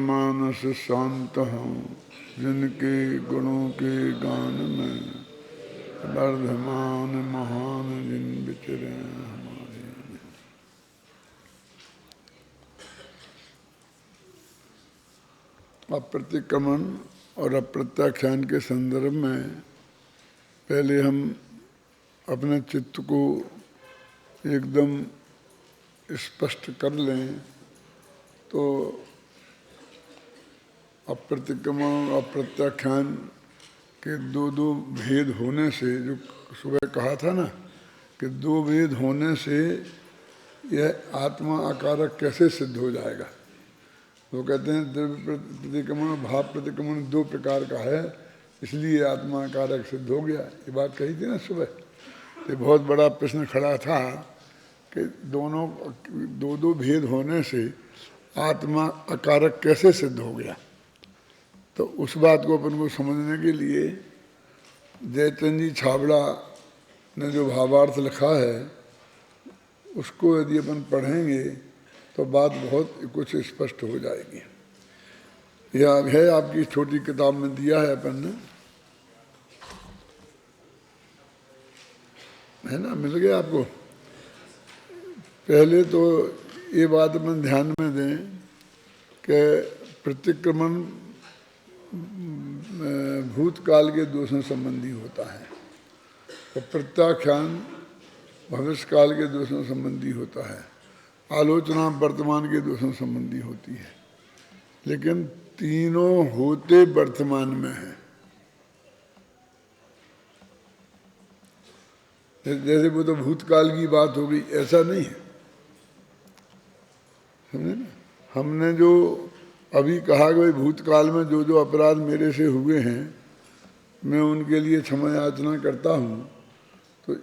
मानस शांत हूँ जिनके गुणों के गान में वर्धमान महान जिन विचरे हमारे। अप्रतिक्रमण और अप्रत्याख्यान के संदर्भ में पहले हम अपने चित्त को एकदम स्पष्ट कर लें तो अप्रतिक्रमण और अप्रत्याख्यान के दो भेद होने से, जो सुबह कहा था ना कि दो भेद होने से यह आत्मा आकारक कैसे सिद्ध हो जाएगा। वो कहते हैं द्रव्य प्रतिक्रमण भाव प्रतिक्रमण दो प्रकार का है, इसलिए आत्मा आकारक सिद्ध हो गया। ये बात कही थी ना सुबह। ये बहुत बड़ा प्रश्न खड़ा था कि दोनों दो भेद होने से आत्मा आकारक कैसे सिद्ध हो गया। तो उस बात को अपन को समझने के लिए जयचंद जी छाबड़ा ने जो भावार्थ लिखा है उसको यदि अपन पढ़ेंगे तो बात बहुत कुछ स्पष्ट हो जाएगी। यह है आपकी छोटी किताब में दिया है अपन ने, है ना, मिल गया आपको। पहले तो ये बात अपन ध्यान में दें कि प्रतिक्रमण भूतकाल के दोषों संबंधी होता है और प्रत्याख्यान भविष्यकाल के दोषों संबंधी होता है, आलोचना वर्तमान के दोषों संबंधी होती है। लेकिन तीनों होते वर्तमान में है। जैसे वो तो भूतकाल की बात हो गई, ऐसा नहीं है, समझे ना। हमने जो अभी कहा कि भाई भूतकाल में जो जो अपराध मेरे से हुए हैं मैं उनके लिए क्षमा याचना करता हूँ, तो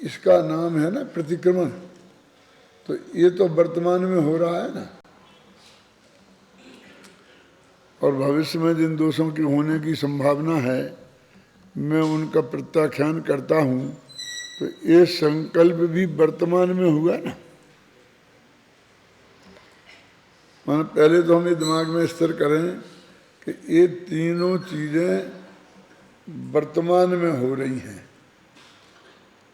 इसका नाम है ना प्रतिक्रमण। तो ये तो वर्तमान में हो रहा है ना, और भविष्य में जिन दोषों के होने की संभावना है मैं उनका प्रत्याख्यान करता हूँ, तो ये संकल्प भी वर्तमान में हुआ ना। मान पहले तो हम ये दिमाग में स्थिर करें कि ये तीनों चीजें वर्तमान में हो रही हैं।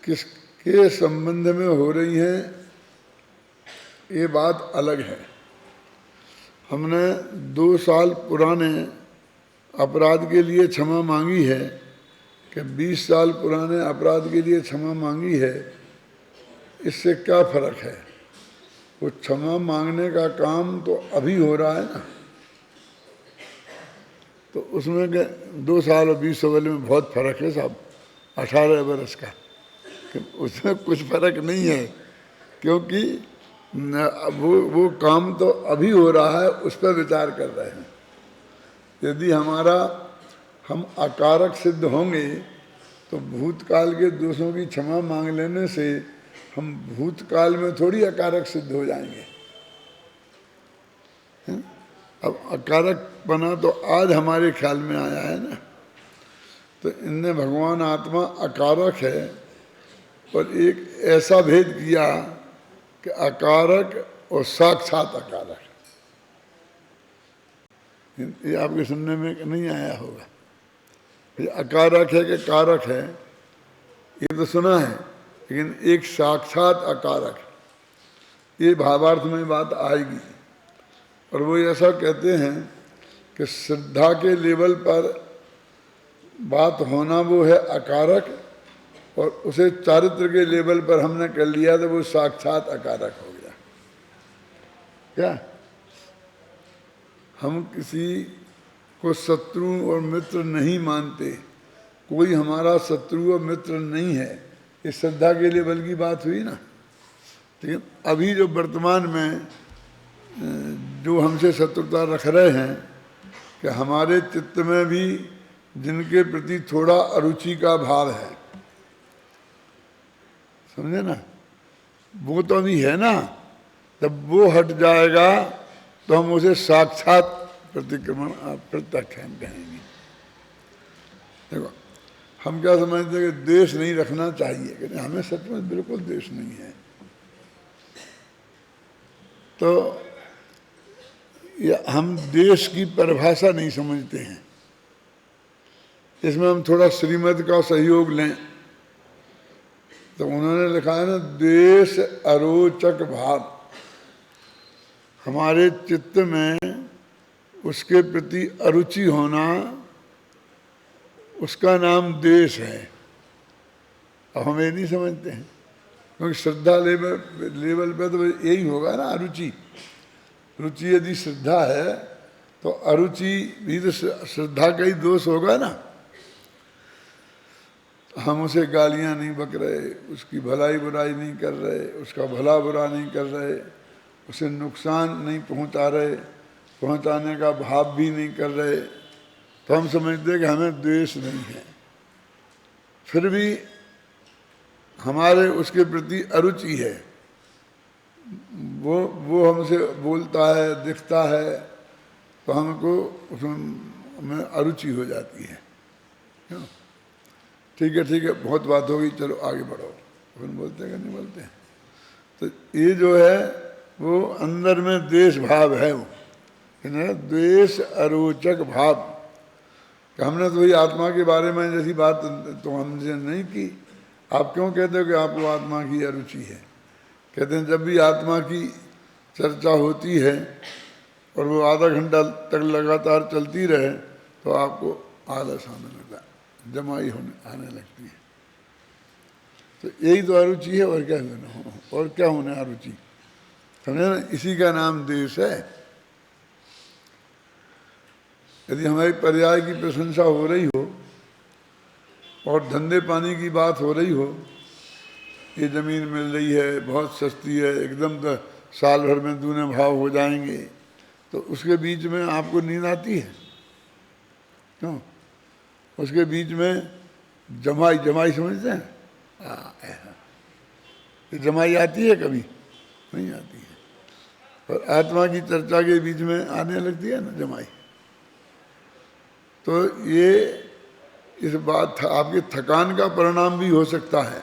किसके संबंध में हो रही हैं ये बात अलग है। हमने 2 साल पुराने अपराध के लिए क्षमा मांगी है कि 20 साल पुराने अपराध के लिए क्षमा मांगी है, इससे क्या फर्क है। वो क्षमा मांगने का काम तो अभी हो रहा है ना, तो उसमें 2 साल और 20 साल में बहुत फर्क है साहब, 18 बरस का। उसमें कुछ फर्क नहीं है, क्योंकि वो काम तो अभी हो रहा है, उस पर विचार कर रहे हैं। यदि हम आकारक सिद्ध होंगे तो भूतकाल के दोषों की क्षमा मांग लेने से हम भूतकाल में थोड़ी अकारक सिद्ध हो जाएंगे। अब अकारक बना तो आज हमारे ख्याल में आया है ना। तो इनने भगवान आत्मा अकारक है और एक ऐसा भेद किया कि अकारक और साक्षात अकारक। ये आपके सुनने में नहीं आया होगा। ये अकारक है कि कारक है ये तो सुना है, लेकिन एक साक्षात अकारक, ये भावार्थ में बात आएगी। और वो ऐसा कहते हैं कि श्रद्धा के लेवल पर बात होना वो है अकारक, और उसे चारित्र के लेवल पर हमने कर लिया तो वो साक्षात अकारक हो गया। क्या हम किसी को शत्रु और मित्र नहीं मानते, कोई हमारा शत्रु और मित्र नहीं है, ये श्रद्धा के लेवल की बात हुई ना। लेकिन अभी जो वर्तमान में जो हमसे शत्रुता रख रहे हैं कि हमारे चित्त में भी जिनके प्रति थोड़ा अरुचि का भाव है, समझे ना, वो तो अभी है ना। जब वो हट जाएगा तो हम उसे साक्षात प्रतिक्रमण प्रत्याख्यान कहेंगे। देखो हम क्या समझते हैं कि द्वेष नहीं रखना चाहिए, कहते हमें सच में बिल्कुल द्वेष नहीं है। तो हम देश की परिभाषा नहीं समझते हैं। इसमें हम थोड़ा श्रीमद का सहयोग लें तो उन्होंने लिखा है ना, देश अरोचक भाव। हमारे चित्त में उसके प्रति अरुचि होना, उसका नाम देश है। अब हम ये नहीं समझते हैं, क्योंकि श्रद्धा लेवल पे तो यही होगा ना, अरुचि। रुचि यदि श्रद्धा है तो अरुचि भी तो श्रद्धा का ही दोष होगा ना। हम उसे गालियां नहीं बक रहे, उसकी भलाई बुराई नहीं कर रहे, उसका भला बुरा नहीं कर रहे, उसे नुकसान नहीं पहुंचा रहे, पहुंचाने का भाव भी नहीं कर रहे, तो हम समझते हैं कि हमें द्वेष नहीं है। फिर भी हमारे उसके प्रति अरुचि है। वो हमसे बोलता है, दिखता है, तो हमको उसमें अरुचि हो जाती है। क्यों? ठीक है, बहुत बात हो गई, चलो आगे बढ़ो। अपन बोलते हैं कि नहीं बोलते हैं? तो ये जो है वो अंदर में द्वेष भाव है। वो द्वेष अरोचक भाव। हमने तो वही आत्मा के बारे में जैसी बात तो हमसे नहीं की। आप क्यों कहते हो कि आपको आत्मा की अरुचि है? कहते हैं जब भी आत्मा की चर्चा होती है और वो आधा घंटा तक लगातार चलती रहे तो आपको आलस आने लगता है, जमाई आने लगती है। तो यही तो अरुचि है, और क्या होने अरुचि, समझे ना? इसी का नाम देश है। यदि हमारी पर्याय की प्रशंसा हो रही हो और धंधे पानी की बात हो रही हो, ये ज़मीन मिल रही है, बहुत सस्ती है, एकदम तो साल भर में दूने भाव हो जाएंगे, तो उसके बीच में आपको नींद आती है? क्यों? उसके बीच में जमाई समझते हैं? जमाई आती है? कभी नहीं आती है। और आत्मा की चर्चा के बीच में आने लगती है ना जमाई। तो ये इस बात आपकी थकान का परिणाम भी हो सकता है,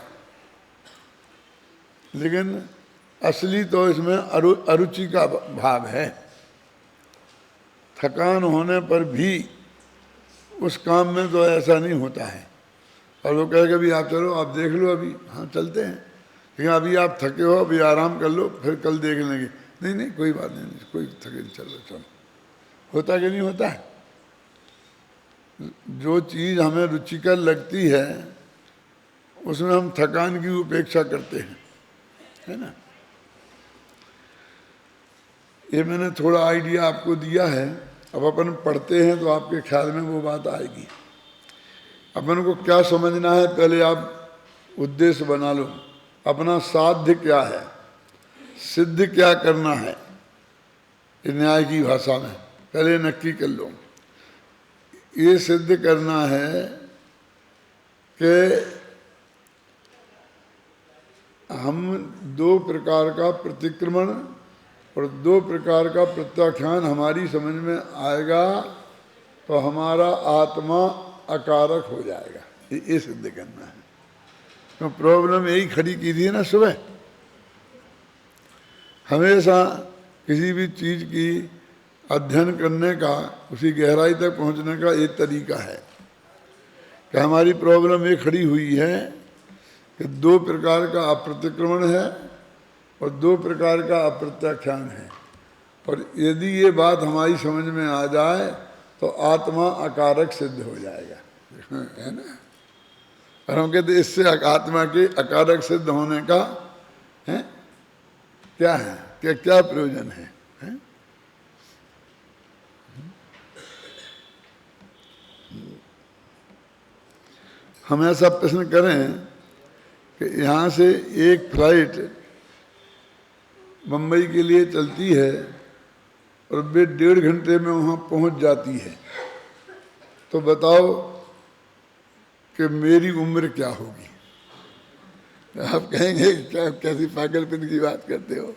लेकिन असली तो इसमें अरुचि का भाव है। थकान होने पर भी उस काम में तो ऐसा नहीं होता है। और वो कहेगा भी आप चलो, आप देख लो, अभी हाँ चलते हैं, लेकिन अभी आप थके हो, अभी आराम कर लो, फिर कल देख लेंगे। नहीं कोई बात नहीं, कोई थके नहीं, चलो। होता कि नहीं होता है? जो चीज़ हमें रुचिकर लगती है उसमें हम थकान की उपेक्षा करते हैं, है ना? ये मैंने थोड़ा आइडिया आपको दिया है। अब अपन पढ़ते हैं तो आपके ख्याल में वो बात आएगी। अपन को क्या समझना है, पहले आप उद्देश्य बना लो। अपना साध्य क्या है, सिद्ध क्या करना है, न्याय की भाषा में पहले नक्की कर लो। ये सिद्ध करना है कि हम दो प्रकार का प्रतिक्रमण और दो प्रकार का प्रत्याख्यान हमारी समझ में आएगा तो हमारा आत्मा अकारक हो जाएगा। ये सिद्ध करना है। तो प्रॉब्लम यही खड़ी की थी ना सुबह। हमेशा किसी भी चीज़ की अध्ययन करने का, उसी गहराई तक पहुंचने का एक तरीका है कि हमारी प्रॉब्लम ये खड़ी हुई है कि दो प्रकार का अप्रतिक्रमण है और दो प्रकार का अप्रत्याख्यान है। और यदि ये बात हमारी समझ में आ जाए तो आत्मा अकारक सिद्ध हो जाएगा, है ना? और हम कहते इससे आत्मा के अकारक सिद्ध होने का है क्या है, क्या प्रयोजन है? हम ऐसा प्रश्न करें कि यहाँ से एक फ्लाइट बम्बई के लिए चलती है और वे 1.5 घंटे में वहाँ पहुँच जाती है, तो बताओ कि मेरी उम्र क्या होगी? आप कहेंगे क्या, कैसी पागलपन की बात करते हो?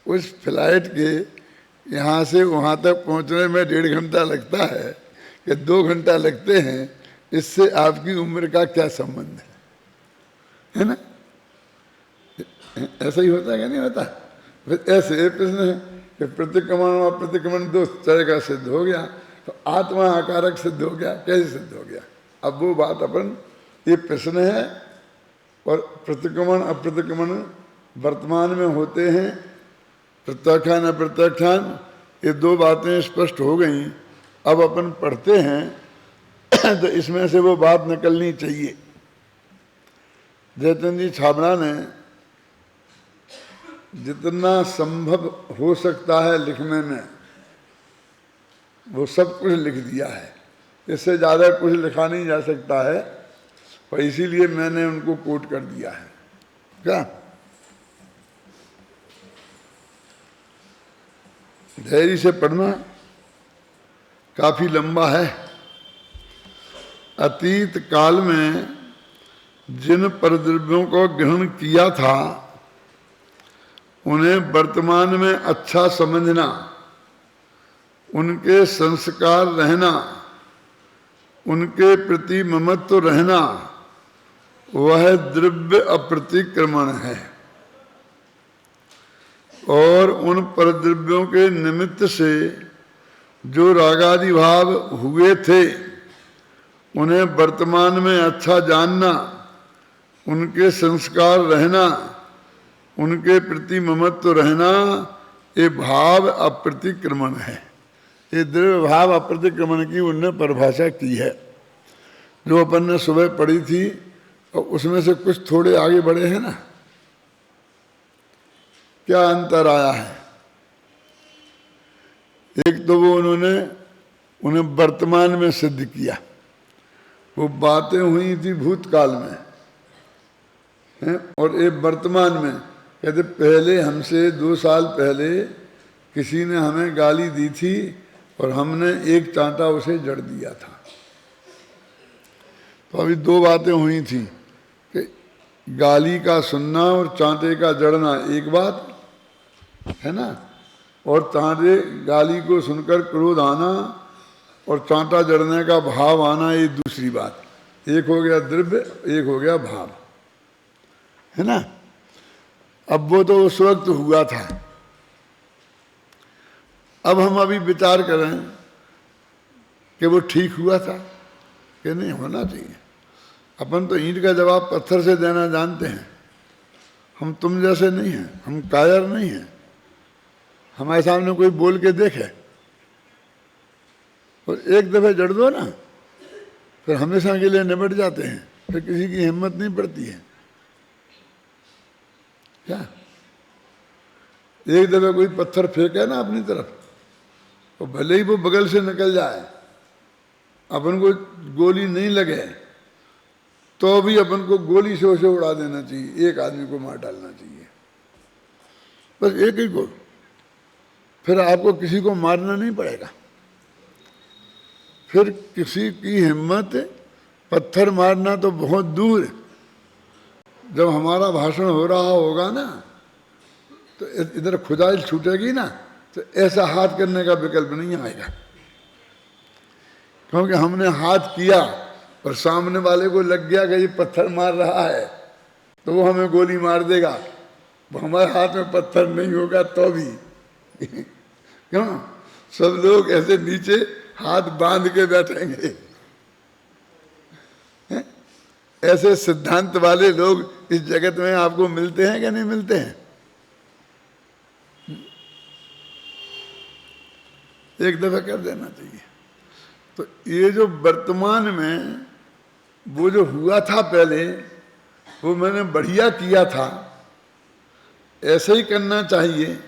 उस फ्लाइट के यहाँ से वहाँ तक पहुँचने में 1.5 घंटा लगता है कि 2 घंटा लगते हैं, इससे आपकी उम्र का क्या संबंध है ना? ऐसा ही होता है क्या नहीं होता? फिर ऐसे प्रश्न है कि प्रतिक्रमण और अप्रतिक्रमण दो तरह का सिद्ध हो गया, तो आत्मा आकारक सिद्ध हो गया, कैसे सिद्ध हो गया? अब वो बात अपन, ये प्रश्न है, और प्रतिक्रमण अप्रतिक्रमण वर्तमान में होते हैं, प्रत्याख्यान अप्रत्याख्यान, ये दो बातें स्पष्ट हो गई। अब अपन पढ़ते हैं तो इसमें से वो बात निकलनी चाहिए। जयचंद जी छाबड़ा ने जितना संभव हो सकता है लिखने में वो सब कुछ लिख दिया है, इससे ज़्यादा कुछ लिखा नहीं जा सकता है, और इसीलिए मैंने उनको कोट कर दिया है। क्या धैर्य से पढ़ना, काफी लंबा है। अतीत काल में जिन परद्रव्यों को ग्रहण किया था उन्हें वर्तमान में अच्छा समझना, उनके संस्कार रहना, उनके प्रति ममत्व रहना, वह द्रव्य अप्रतिक्रमण है। और उन परद्रव्यों के निमित्त से जो रागादि भाव हुए थे उन्हें वर्तमान में अच्छा जानना, उनके संस्कार रहना, उनके प्रति ममत्व रहना, ये भाव अप्रतिक्रमण है। ये द्रव्य भाव अप्रतिक्रमण की उनने परिभाषा की है, जो अपन ने सुबह पढ़ी थी, और उसमें से कुछ थोड़े आगे बढ़े हैं ना। क्या अंतर आया है? एक तो वो उन्हें वर्तमान में सिद्ध किया, वो बातें हुई थी भूतकाल में हैं, और एक वर्तमान में कहते पहले हमसे 2 साल पहले किसी ने हमें गाली दी थी और हमने एक चांटा उसे जड़ दिया था। तो अभी 2 बातें हुई थी कि गाली का सुनना और चांटे का जड़ना एक बात है ना, और चांटे गाली को सुनकर क्रोध आना और चांटा जड़ने का भाव आना, ये दूसरी बात। एक हो गया द्रव्य, एक हो गया भाव, है ना। अब वो तो उस वक्त हुआ था। अब हम अभी विचार करें कि वो ठीक हुआ था कि नहीं होना चाहिए। अपन तो ईंट का जवाब पत्थर से देना जानते हैं, हम तुम जैसे नहीं हैं, हम कायर नहीं हैं। हमारे सामने कोई बोल के देखे और एक दफे जड़ दो ना, फिर हमेशा के लिए निबट जाते हैं, फिर किसी की हिम्मत नहीं पड़ती है। क्या एक दफे कोई पत्थर फेंके ना अपनी तरफ, तो भले ही वो बगल से निकल जाए, अपन को गोली नहीं लगे, तो भी अपन को गोली से उसे उड़ा देना चाहिए, एक आदमी को मार डालना चाहिए, बस एक ही को। फिर आपको किसी को मारना नहीं पड़ेगा। फिर किसी की हिम्मत, पत्थर मारना तो बहुत दूर। जब हमारा भाषण हो रहा होगा ना, तो इधर खुदाई छूटेगी ना, तो ऐसा हाथ करने का विकल्प नहीं आएगा, क्योंकि हमने हाथ किया और सामने वाले को लग गया कि ये पत्थर मार रहा है, तो वो हमें गोली मार देगा। वो हमारे हाथ में पत्थर नहीं होगा तो भी क्यों सब लोग ऐसे नीचे हाथ बांध के बैठेंगे। ऐसे सिद्धांत वाले लोग इस जगत में आपको मिलते हैं कि नहीं मिलते हैं? एक दफा कर देना चाहिए। तो ये जो वर्तमान में वो जो हुआ था पहले, वो मैंने बढ़िया किया था, ऐसे ही करना चाहिए।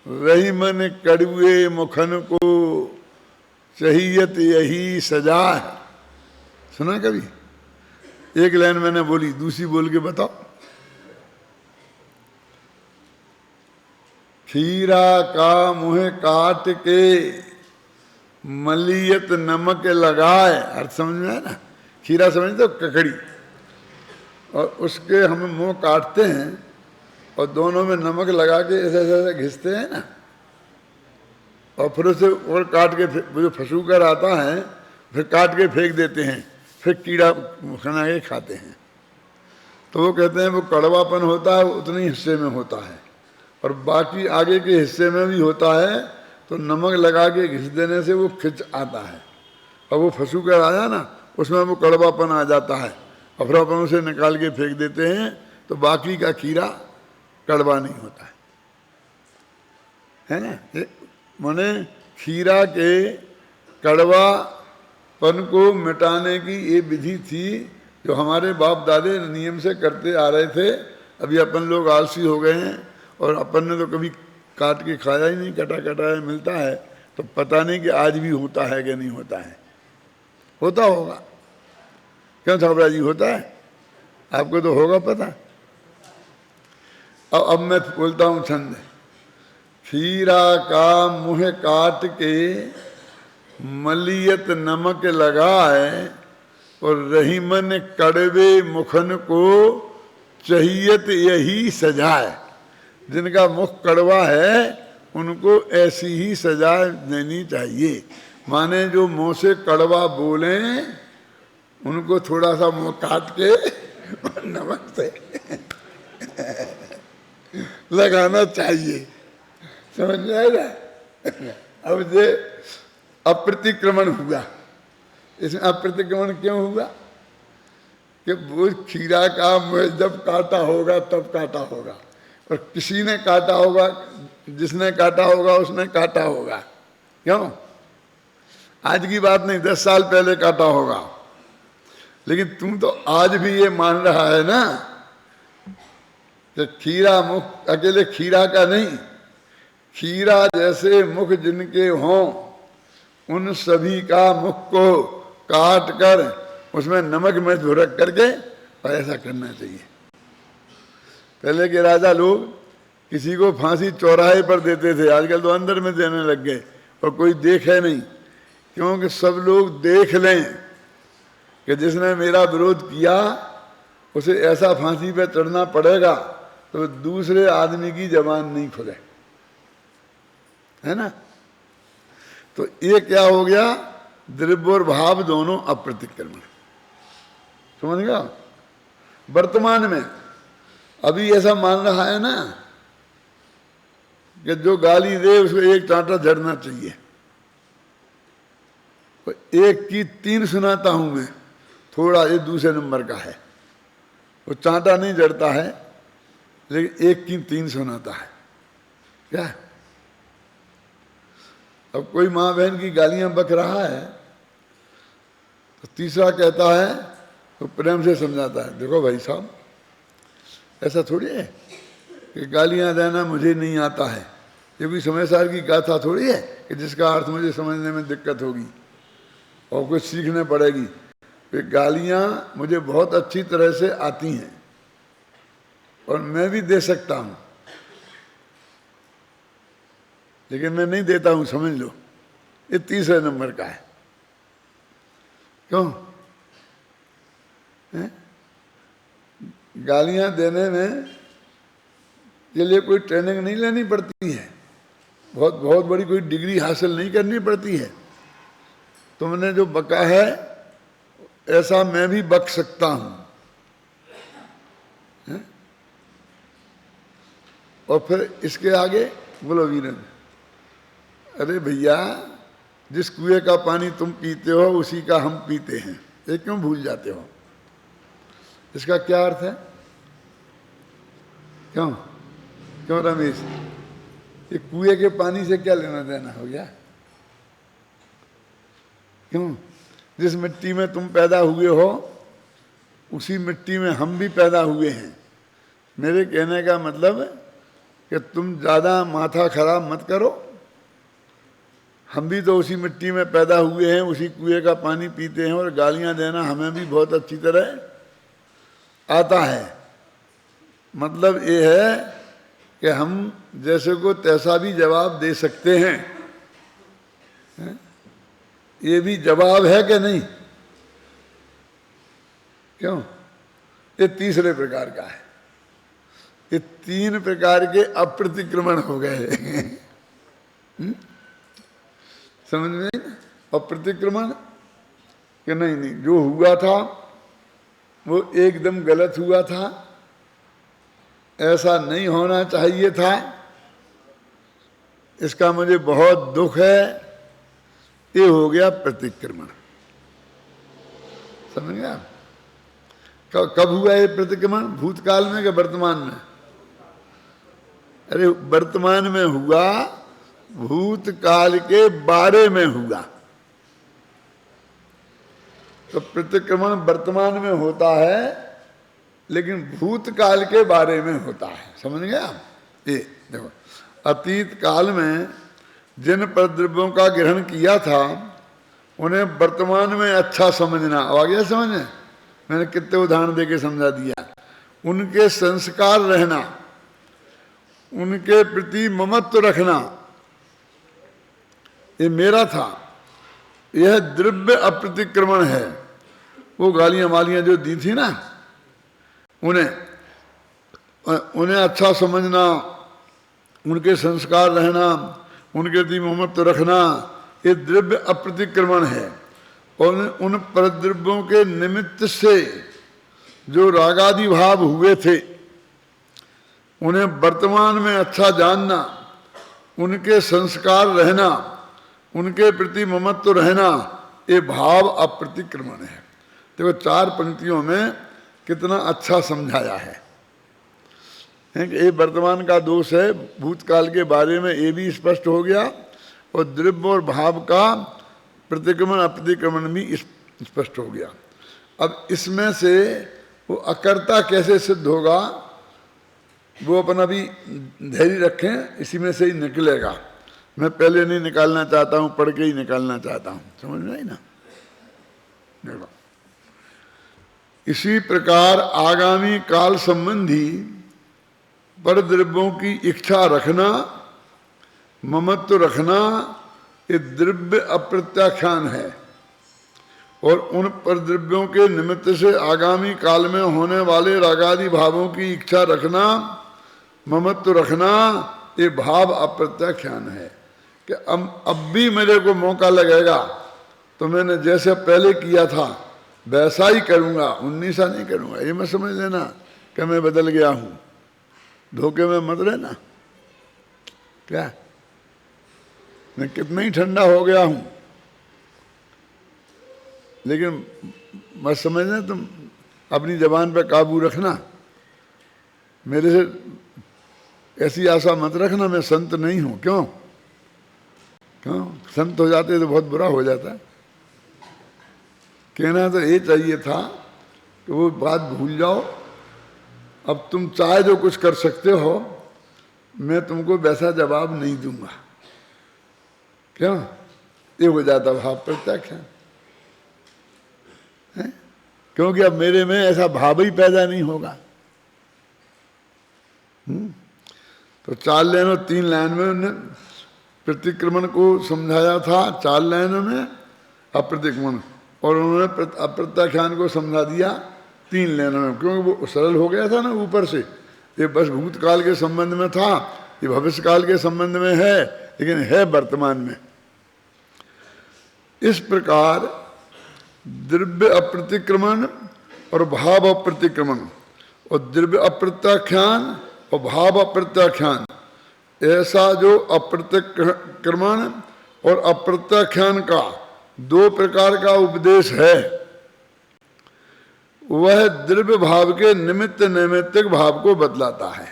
वही मन कड़ुए मुखन को चाहियत यही सजा है। सुना कभी? एक लाइन मैंने बोली, दूसरी बोल के बताओ। खीरा का मुँह काट के मलियत नमक लगाए, अर्थ समझ में है ना? खीरा समझते हो? ककड़ी, और उसके हम मुंह काटते हैं और दोनों में नमक लगा के ऐसे ऐसे घिसते हैं ना, और फिर उसे और काट के जो फंसू कर आता है फिर काट के फेंक देते हैं, फिर कीड़ा खाना के खाते हैं। तो वो कहते हैं वो कड़वापन होता है उतने हिस्से में होता है, और बाकी आगे के हिस्से में भी होता है, तो नमक लगा के घिस देने से वो खिंच आता है, और वो फंसू कर आया ना, उसमें वो कड़वापन आ जाता है, और फिर अपन उसे निकाल के फेंक देते हैं, तो बाकी का खीरा कड़वा नहीं होता है ना। माने खीरा के कड़वापन को मिटाने की ये विधि थी जो हमारे बाप दादे नियम से करते आ रहे थे। अभी अपन लोग आलसी हो गए हैं, और अपन ने तो कभी काट के खाया ही नहीं, कटा कटाया मिलता है, तो पता नहीं कि आज भी होता है कि नहीं होता है। होता होगा, क्यों छाबड़ा जी, होता है, आपको तो होगा पता। अब मैं बोलता हूँ छंद। खीरा का मुँह काट के मलियत नमक लगाए, और रहीमन कड़वे मुखन को चाहियत यही सजाए। जिनका मुख कड़वा है उनको ऐसी ही सजा देनी चाहिए। माने जो मुंह से कड़वा बोले उनको थोड़ा सा मुंह काट के नमक से लगाना चाहिए, समझ में आएगा। अब ये अप्रतिक्रमण हुआ, इसमें अप्रतिक्रमण क्यों हुआ कि वो खीरा का मुँह जब काटा होगा तब काटा होगा, और किसी ने काटा होगा, जिसने काटा होगा उसने काटा होगा। क्यों? आज की बात नहीं, 10 साल पहले काटा होगा। लेकिन तुम तो आज भी ये मान रहा है ना कि खीरा मुख अकेले खीरा का नहीं, खीरा जैसे मुख जिनके हों उन सभी का मुख को काट कर उसमें नमक में झुरक करके और ऐसा करना चाहिए। पहले के राजा लोग किसी को फांसी चौराहे पर देते थे, आजकल तो अंदर में देने लग गए, और कोई देखे नहीं, क्योंकि सब लोग देख लें कि जिसने मेरा विरोध किया उसे ऐसा फांसी पे चढ़ना पड़ेगा, तो दूसरे आदमी की जबान नहीं खुले, है ना। तो ये क्या हो गया, द्रव्य और भाव दोनों अप्रतिक्रमण, समझ गया। वर्तमान में अभी ऐसा मान रहा है ना कि जो गाली दे उसको एक चांटा जड़ना चाहिए। तो एक की 3 सुनाता हूं मैं, थोड़ा ये दूसरे नंबर का है, वो चांटा नहीं जड़ता है, लेकिन एक की 3 सुनाता है। क्या अब कोई माँ बहन की गालियां बक रहा है, तो तीसरा कहता है, तो प्रेम से समझाता है, देखो भाई साहब ऐसा थोड़ी है कि गालियां देना मुझे नहीं आता है, ये कोई समय सार की गाथा थोड़ी है कि जिसका अर्थ मुझे समझने में दिक्कत होगी और कुछ सीखने पड़ेगी। कि गालियां मुझे बहुत अच्छी तरह से आती हैं और मैं भी दे सकता हूं, लेकिन मैं नहीं देता हूं, समझ लो। ये तीसरे नंबर का है। क्यों है? गालियां देने में के लिए कोई ट्रेनिंग नहीं लेनी पड़ती है, बहुत बड़ी कोई डिग्री हासिल नहीं करनी पड़ती है। तुमने जो बका है ऐसा मैं भी बक सकता हूं, है? और फिर इसके आगे बोलो वीरन, अरे भैया जिस कुएं का पानी तुम पीते हो उसी का हम पीते हैं, ये क्यों भूल जाते हो? इसका क्या अर्थ है? क्यों क्यों रमेश, ये कुएं के पानी से क्या लेना देना हो गया? क्यों? जिस मिट्टी में तुम पैदा हुए हो उसी मिट्टी में हम भी पैदा हुए हैं। मेरे कहने का मतलब कि तुम ज़्यादा माथा खराब मत करो, हम भी तो उसी मिट्टी में पैदा हुए हैं, उसी कुएं का पानी पीते हैं, और गालियां देना हमें भी बहुत अच्छी तरह आता है। मतलब ये है कि हम जैसे को तैसा भी जवाब दे सकते हैं, ये भी जवाब है कि नहीं? क्यों? ये तीसरे प्रकार का है। ये 3 प्रकार के अप्रतिक्रमण हो गए समझ में? अप्रतिक्रमण कि नहीं, जो हुआ था वो एकदम गलत हुआ था, ऐसा नहीं होना चाहिए था, इसका मुझे बहुत दुख है, ये हो गया प्रतिक्रमण। समझ गया? कब हुआ ये प्रतिक्रमण? भूतकाल में कि वर्तमान में? अरे वर्तमान में हुआ, भूतकाल के बारे में हुआ। तो प्रतिक्रमण वर्तमान में होता है, लेकिन भूतकाल के बारे में होता है। समझ गया? ये देखो, अतीत काल में जिन पद्रव्यों का ग्रहण किया था उन्हें वर्तमान में अच्छा समझना। आ गया समझ में? मैंने कितने उदाहरण देके समझा दिया। उनके संस्कार रहना, उनके प्रति ममत्व रखना, ये मेरा था, यह द्रव्य अप्रतिक्रमण है। वो गालियां वालियां जो दी थी ना, उन्हें अच्छा समझना, उनके संस्कार रहना, उनके प्रति ममत्व रखना, ये द्रव्य अप्रतिक्रमण है। और उन परद्रव्यों के निमित्त से जो रागादि भाव हुए थे, उन्हें वर्तमान में अच्छा जानना, उनके संस्कार रहना, उनके प्रति ममत्व रहना, ये भाव अप्रतिक्रमण है। देखो, 4 पंक्तियों में कितना अच्छा समझाया है कि ये वर्तमान का दोष है, भूतकाल के बारे में ये भी स्पष्ट हो गया, और द्रव्य और भाव का प्रतिक्रमण अप्रतिक्रमण भी स्पष्ट हो गया। अब इसमें से वो अकर्ता कैसे सिद्ध होगा, वो अपन अभी धैर्य रखें, इसी में से ही निकलेगा। मैं पहले नहीं निकालना चाहता हूं, पढ़ के ही निकालना चाहता हूं। समझ में आई ना? देखो, इसी प्रकार आगामी काल संबंधी पर द्रव्यों की इच्छा रखना, ममत्व रखना, ये द्रव्य अप्रत्याख्यान है। और उन पर द्रव्यों के निमित्त से आगामी काल में होने वाले रागादि भावों की इच्छा रखना, ममत्व रखना, ये भाव अप्रत्याख्यान है। कि अब भी मेरे को मौका लगेगा तो मैंने जैसे पहले किया था वैसा ही करूंगा, 19 नहीं करूंगा। ये मैं समझ लेना कि मैं बदल गया हूं, धोखे में मत रहना। क्या मैं कितना ही ठंडा हो गया हूं, लेकिन मत समझना, तुम अपनी जबान पे काबू रखना। मेरे से ऐसी आशा मत रखना मैं संत नहीं हूं। क्यों? संत हो जाते तो बहुत बुरा हो जाता। कहना तो ये चाहिए था कि वो बात भूल जाओ, अब तुम चाहे जो कुछ कर सकते हो, मैं तुमको वैसा जवाब नहीं दूंगा। क्यों? ये हो जाता भाव प्रत्याख्यान है, क्योंकि अब मेरे में ऐसा भाव ही पैदा नहीं होगा। तो 4 लाइनों 3 लाइन में उन्होंने प्रतिक्रमण को समझाया था, 4 लाइनों में अप्रतिक्रमण, और उन्होंने अप्रत्याख्यान को समझा दिया 3 लाइनों में, क्योंकि वो सरल हो गया था ना ऊपर से। ये बस भूतकाल के संबंध में था, ये भविष्य काल के संबंध में है, लेकिन है वर्तमान में। इस प्रकार द्रव्य अप्रतिक्रमण और भाव अप्रतिक्रमण, और द्रव्य अप्रत्याख्यान और भाव अप्रत्याख्यान, ऐसा जो अप्रतिक्रमण और अप्रत्याख्यान का 2 प्रकार का उपदेश है, वह द्रव्य भाव के निमित्त नैमित्तिक भाव को बतलाता है।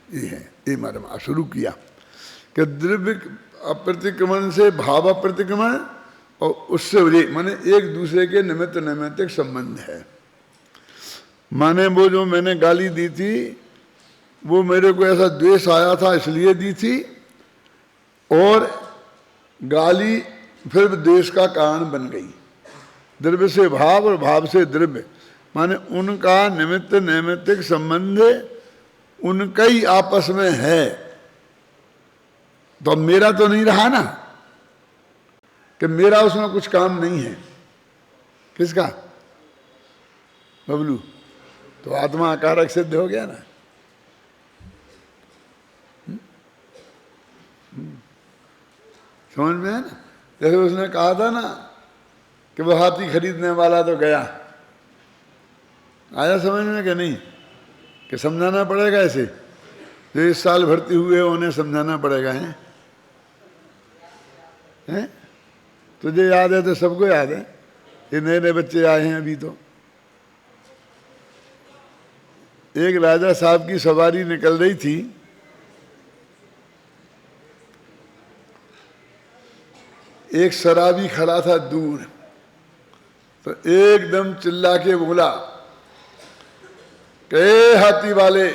ये है, ये मर्म शुरू किया कि द्रव्य अप्रतिक्रमण से भाव अप्रतिक्रमण, और उससे माने एक दूसरे के निमित्त नैमित्तिक संबंध है। माने वो जो मैंने गाली दी थी, वो मेरे को ऐसा द्वेष आया था इसलिए दी थी, और गाली फिर द्वेष का कारण बन गई। द्रव्य से भाव और भाव से द्रव्य, माने उनका निमित्त नैमित्तिक संबंध उनका ही आपस में है। तो मेरा तो नहीं रहा ना, कि मेरा उसमें कुछ काम नहीं है। किसका? बबलू। तो आत्मा आकारक सिद्ध हो गया ना। समझ में है ना? जैसे उसने कहा था ना कि वो हाथी खरीदने वाला तो गया, आया समझ में कि नहीं? कि समझाना पड़ेगा ऐसे, जो इस साल भर्ती हुए उन्हें समझाना पड़ेगा है। हैं? तुझे याद है तो सबको याद है। ये नए नए बच्चे आए हैं अभी तो। एक राजा साहब की सवारी निकल रही थी, एक शराबी खड़ा था दूर, तो एकदम चिल्ला के बोला कि हाथी वाले,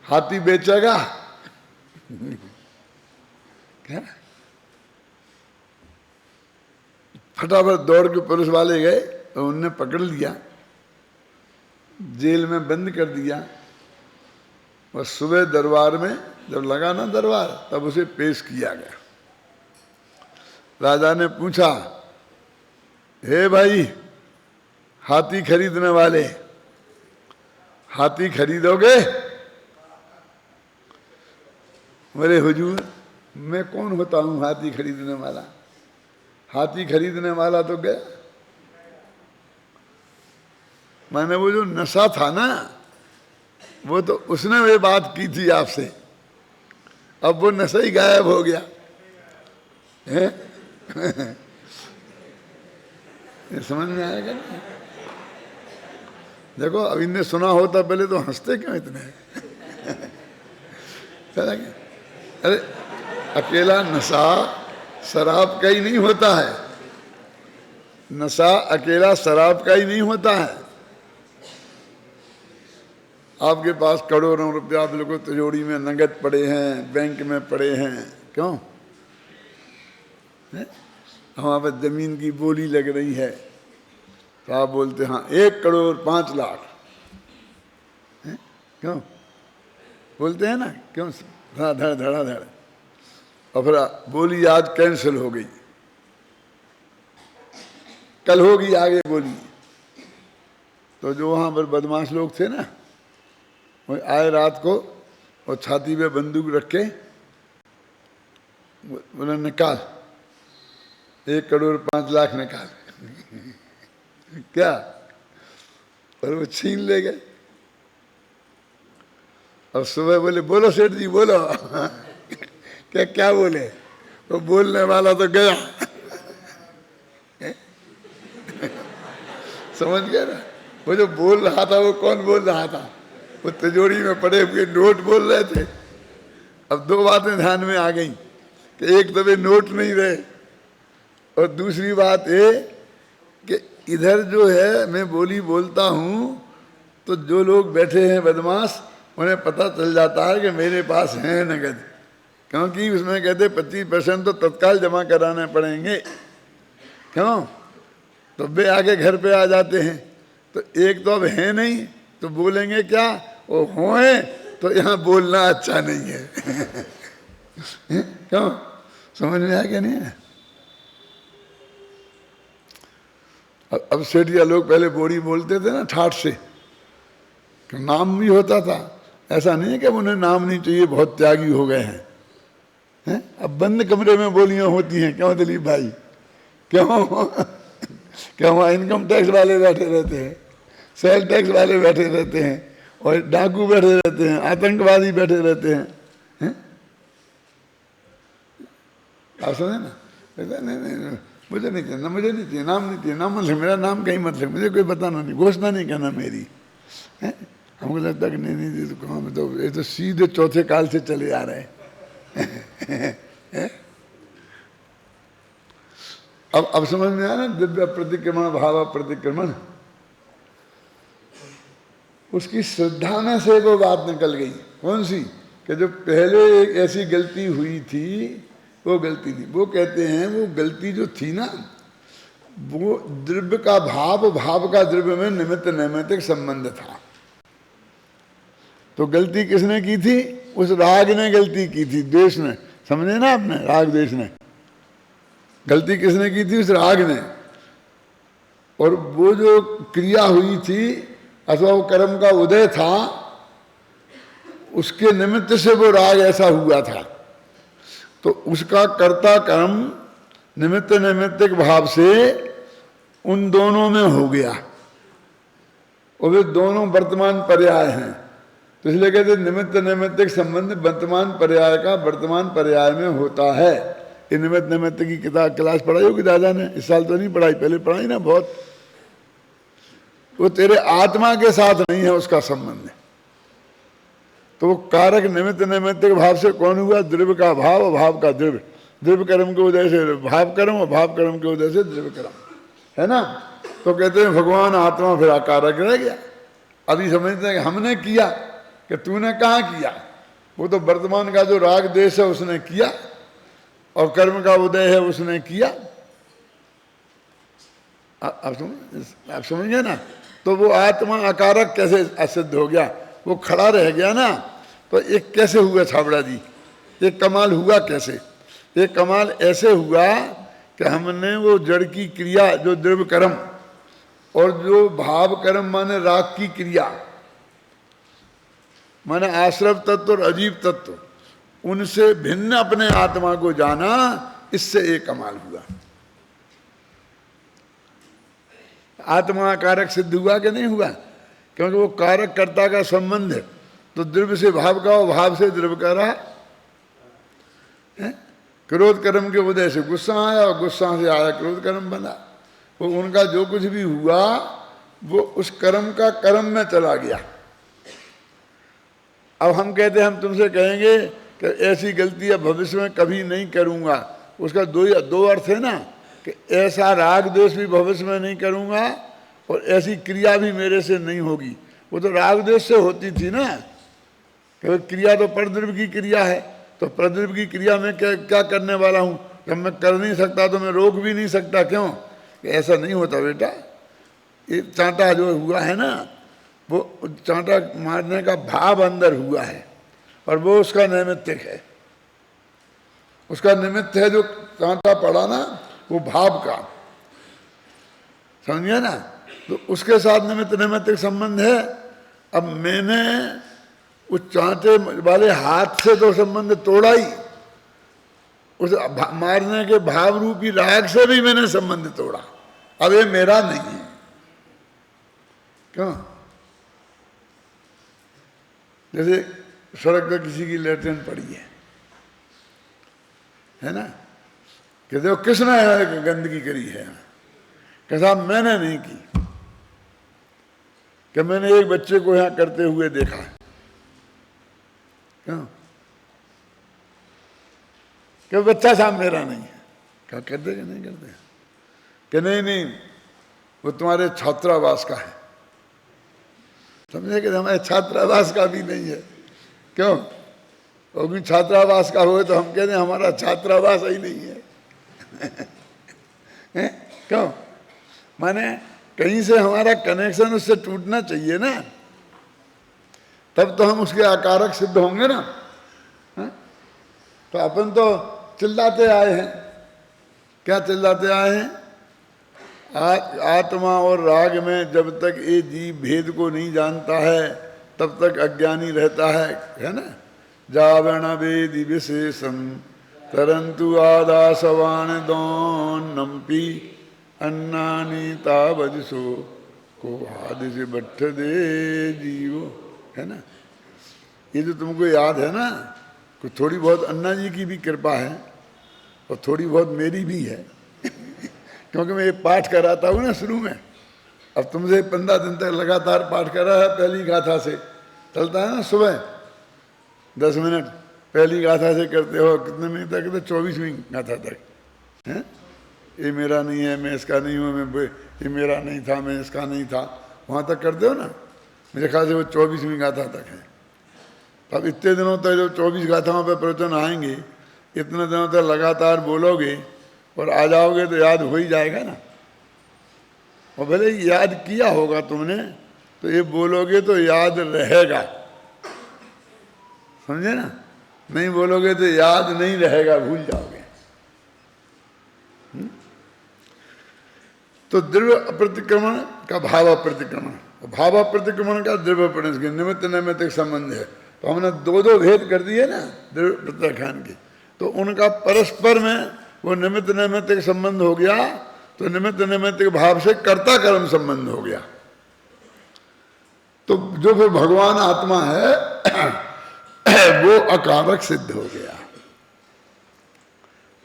हाथी बेचेगा? क्या? फटाफट दौड़ के पुलिस वाले गए और उनने पकड़ लिया, जेल में बंद कर दिया। और सुबह दरबार में जब लगा ना दरबार, तब उसे पेश किया गया। राजा ने पूछा, हे भाई हाथी खरीदने वाले, हाथी खरीदोगे? बोले हुजूर मैं कौन होता हूं हाथी खरीदने वाला? हाथी खरीदने वाला तो गया। मैंने वो जो नशा था ना, वो तो उसने वे बात की थी आपसे, अब वो नशा ही गायब हो गया है? ये समझ में आएगा ना? देखो अब इनने सुना होता पहले तो हंसते क्यों इतने? चला गया। अरे अकेला नशा शराब का ही नहीं होता है, नशा अकेला शराब का ही नहीं होता है। आपके पास करोड़ों रुपया आप लोगों तिजोरी में नगद पड़े हैं, बैंक में पड़े हैं, क्यों? हमारे पास जमीन की बोली लग रही है तो आप बोलते हाँ 1,05,00,000, क्यों बोलते हैं ना? क्यों? धड़ा धड़। और फिर बोली आज कैंसिल हो गई, कल होगी आगे बोली। तो जो वहां पर बदमाश लोग थे ना, वो आए रात को और छाती पे बंदूक रख के बोले निकाल 1,05,00,000 निकाल। क्या? और वो छीन ले गए। और सुबह बोले बोलो सेठ जी बोलो। क्या बोले? वो बोलने वाला तो गया। समझ गए ना? वो जो बोल रहा था वो कौन बोल रहा था? वो तिजोरी में पड़े हुए नोट बोल रहे थे। अब दो बातें ध्यान में आ गई कि एक तो वे नोट नहीं रहे, और दूसरी बात ये कि इधर जो है मैं बोली बोलता हूँ तो जो लोग बैठे हैं बदमाश, उन्हें पता चल जाता है कि मेरे पास है नगद, क्योंकि उसमें कहते 25% तो तत्काल जमा कराने पड़ेंगे। क्यों? तो वे आके घर पे आ जाते हैं। तो एक तो अब है नहीं तो बोलेंगे क्या? वो होए तो यहाँ बोलना अच्छा नहीं है। क्यों? समझ में आया क्या? नहीं है? अब सेठिया लोग पहले बोरी बोलते थे ना ठाठ से, नाम भी होता था। ऐसा नहीं है कि उन्हें नाम नहीं चाहिए, बहुत त्यागी हो गए हैं। अब बंद कमरे में बोलियां होती हैं। क्यों दिलीप भाई? क्यों? क्या वहाँ इनकम टैक्स वाले बैठे रहते हैं, सेल टैक्स वाले बैठे रहते हैं, और डाकू बैठे रहते हैं, आतंकवादी बैठे रहते हैं। आप समझे ना? नहीं मुझे नहीं चाहिए, मुझे नहीं चाहिए, नाम नहीं चाहिए, नाम मतलब मेरा नाम कहीं मतलब, मुझे कोई बताना नहीं, घोषणा नहीं करना मेरी। हमको लगता है कि नहीं तो कहाँ में, तो ये तो सीधे चौथे काल से चले आ रहे हैं। अब समझ में आया ना? दिव्य प्रतिक्रमण भाव प्रतिक्रमण, उसकी श्रद्धा में से वो बात निकल गई। कौन सी? कि जो पहले एक ऐसी गलती हुई थी वो गलती थी। वो कहते हैं वो गलती जो थी ना, वो द्रव्य का भाव, भाव का द्रव्य में निमित्त नैमित्तिक संबंध था। तो गलती किसने की थी? उस राग ने गलती की थी, द्वेष ने। समझे ना आपने? राग द्वेष ने गलती किसने की थी? उस राग ने। और वो जो क्रिया हुई थी अथवा वो कर्म का उदय था, उसके निमित्त से वो राग ऐसा हुआ था। तो उसका कर्ता कर्म निमित्त नैमित्तिक भाव से उन दोनों में हो गया, और वे दोनों वर्तमान पर्याय हैं। तो इसलिए कहते निमित्त नैमित्तिक संबंध वर्तमान पर्याय का वर्तमान पर्याय में होता है। ये निमित्त निमित्त की किताब क्लास पढ़ाई होगी दादा ने? इस साल तो नहीं पढ़ाई, पहले पढ़ाई ना बहुत। वो तेरे आत्मा के साथ नहीं है उसका संबंध है। तो वो कारक निमित्त निमित्त के भाव से कौन हुआ? द्रव्य का भाव और भाव का द्रव्य। द्रव्य कर्म के उदय से भाव कर्म और भाव कर्म के उदय से द्रव्य कर्म, है ना? तो कहते हैं भगवान आत्मा फिर अकारक रह गया। अभी समझते हैं कि हमने किया, कि तूने कहाँ किया? वो तो वर्तमान का जो राग देश है उसने किया, और कर्म का उदय है उसने किया। आप समझ गए ना? तो वो आत्मा अकारक कैसे असिद्ध हो गया? वो खड़ा रह गया ना। तो एक कैसे हुआ छाबड़ा जी? एक कमाल हुआ कैसे? एक कमाल ऐसे हुआ कि हमने वो जड़ की क्रिया जो द्रव्य कर्म और जो भाव कर्म माने राग की क्रिया माने आश्रव तत्व और अजीब तत्व, उनसे भिन्न अपने आत्मा को जाना, इससे एक कमाल हुआ। आत्मा कारक सिद्ध हुआ कि नहीं हुआ? क्योंकि वो कारक कर्ता का संबंध है। तो द्रव्य से भाव का और भाव से द्रव्य का रहा। क्रोध कर्म के उदय से गुस्सा आया और गुस्सा से आया क्रोध कर्म बना। वो उनका जो कुछ भी हुआ वो उस कर्म का कर्म में चला गया। अब हम कहते हैं, हम तुमसे कहेंगे कि ऐसी गलती अब भविष्य में कभी नहीं करूंगा, उसका दो अर्थ है ना, कि ऐसा राग द्वेष भी भविष्य में नहीं करूंगा और ऐसी क्रिया भी मेरे से नहीं होगी। वो तो राग द्वेष से होती थी ना, कि क्रिया तो परद्रव्य की क्रिया है, तो परद्रव्य की क्रिया में क्या करने वाला हूँ? जब मैं कर नहीं सकता तो मैं रोक भी नहीं सकता। क्यों? ऐसा नहीं होता बेटा। ये चांटा जो हुआ है ना, वो चांटा मारने का भाव अंदर हुआ है और वो उसका नैमित्तिक है। उसका निमित्त है जो चांटा पड़ा ना, वो भाव का, समझिए ना? तो उसके साथ निमित्त निमित्तिक संबंध है। अब मैंने उस चांटे वाले हाथ से तो संबंध तोड़ा ही, उस मारने के भाव रूपी राग से भी मैंने संबंध तोड़ा। अब ये मेरा नहीं है। क्यों? जैसे सड़क पर किसी की लैट्रिन पड़ी है ना? कहते हो किसने गंदगी करी है? कैसा? मैंने नहीं की, कि मैंने एक बच्चे को यहां करते हुए देखा है। क्यों? कि बच्चा साहब मेरा नहीं है। क्या करते कि नहीं करते? कि नहीं वो तुम्हारे छात्रावास का है। समझे कि हमारे छात्रावास का भी नहीं है। क्यों? वो भी छात्रावास का हो तो हम कहते हैं हमारा छात्रावास ही नहीं है। क्यों? माने कहीं से हमारा कनेक्शन उससे टूटना चाहिए ना, तब तो हम उसके आकारक सिद्ध होंगे ना। तो अपन तो चिल्लाते आए हैं। क्या चिल्लाते आए हैं? आत्मा और राग में जब तक ये जीव भेद को नहीं जानता है तब तक अज्ञानी रहता है ना? जावण वेदि विशेषम तरंतु आदासवान दोन्नम्पि अन्नानि तावदिशो को आदि से बट्ठ दे जीवो, है ना? ये जो तुमको याद है ना, कुछ थोड़ी बहुत अन्ना जी की भी कृपा है और थोड़ी बहुत मेरी भी है। क्योंकि मैं ये पाठ कराता हूँ ना शुरू में। अब तुमसे 15 दिन तक लगातार पाठ कर रहा है, पहली गाथा से चलता है ना। सुबह 10 मिनट पहली गाथा से करते हो, कितने मिनट तक? तो 24वीं गाथा तक है। ये मेरा नहीं है, मैं इसका नहीं हूँ, ये मेरा नहीं था, मैं इसका नहीं था, वहाँ तक करते हो ना। मेरे ख्याल से वो 24वीं गाथा तक है। अब इतने दिनों तक जो 24 गाथाओं पर प्रवचन आएंगे, इतने दिनों तक लगातार बोलोगे और आ जाओगे तो याद हो ही जाएगा ना। और भले याद किया होगा तुमने, तो ये बोलोगे तो याद रहेगा, समझे ना? नहीं बोलोगे तो याद नहीं रहेगा, भूल जाओगे। तो द्रव्य प्रतिक्रमण का भाव प्रतिक्रमण, भाव प्रतिक्रमण का द्रव्य प्रतिक्रमण, निमित्त नैमित्तिक संबंध है। तो हमने दो भेद कर दिए ना द्रव्य प्रत्याख्यान के, तो उनका परस्पर में वो निमित्त नैमित्तिक संबंध हो गया। तो निमित्त नैमित्तिक भाव से कर्ता कर्म संबंध हो गया। तो जो फिर भगवान आत्मा है वो अकारक सिद्ध हो गया।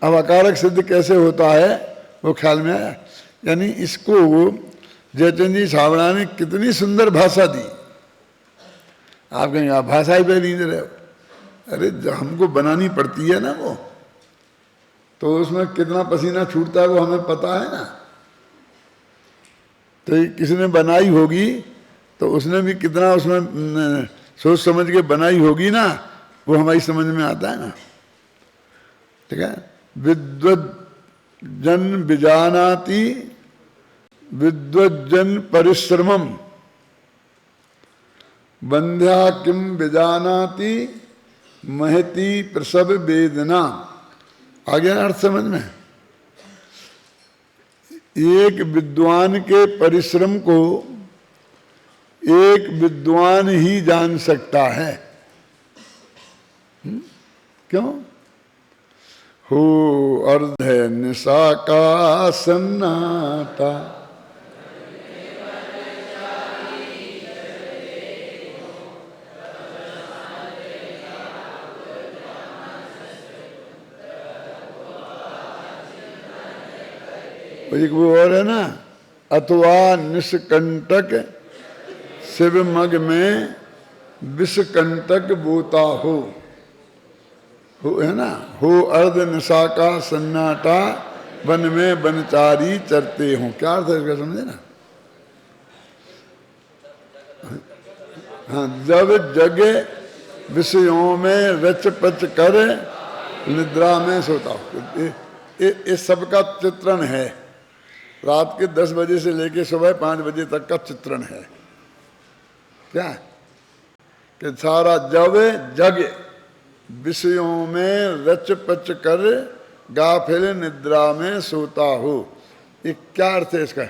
अब अकारक सिद्ध कैसे होता है वो ख्याल में आया। यानी इसको जयचंद जी छाबड़ा ने कितनी सुंदर भाषा दी। आप कहेंगे आप भाषा ही पे नहीं दे रहे हो। अरे हमको बनानी पड़ती है ना वो, तो उसमें कितना पसीना छूटता है वो हमें पता है ना। तो किसी ने बनाई होगी तो उसने भी कितना उसमें सोच समझ के बनाई होगी ना, वो हमारी समझ में आता है ना। ठीक है। विद्वज्जन विजानाति विद्वज्जन परिश्रमम बंध्या किम विजानाति महती प्रसव वेदना। आ गया अर्थ समझ में। एक विद्वान के परिश्रम को एक विद्वान ही जान सकता है। क्यों? हो अर्ध निशा का सन्नाटा एक वो और है ना, अथवा निष्कंटक शिव मग में विषकंटक बोता हो है ना। हो अर्ध निशा का सन्नाटा वन में वनचारी चरते हो। क्या अर्थ है इसका समझे ना। हाँ, जब जग विषयों में रच पच कर निद्रा में सोता हो। इस सब का चित्रण है। रात के 10 बजे से लेकर सुबह 5 बजे तक का चित्रण है। क्या कि सारा जब जग विषयों में रच पच कर गाफिल निद्रा में सोता हो। ये क्या अर्थ है इसका?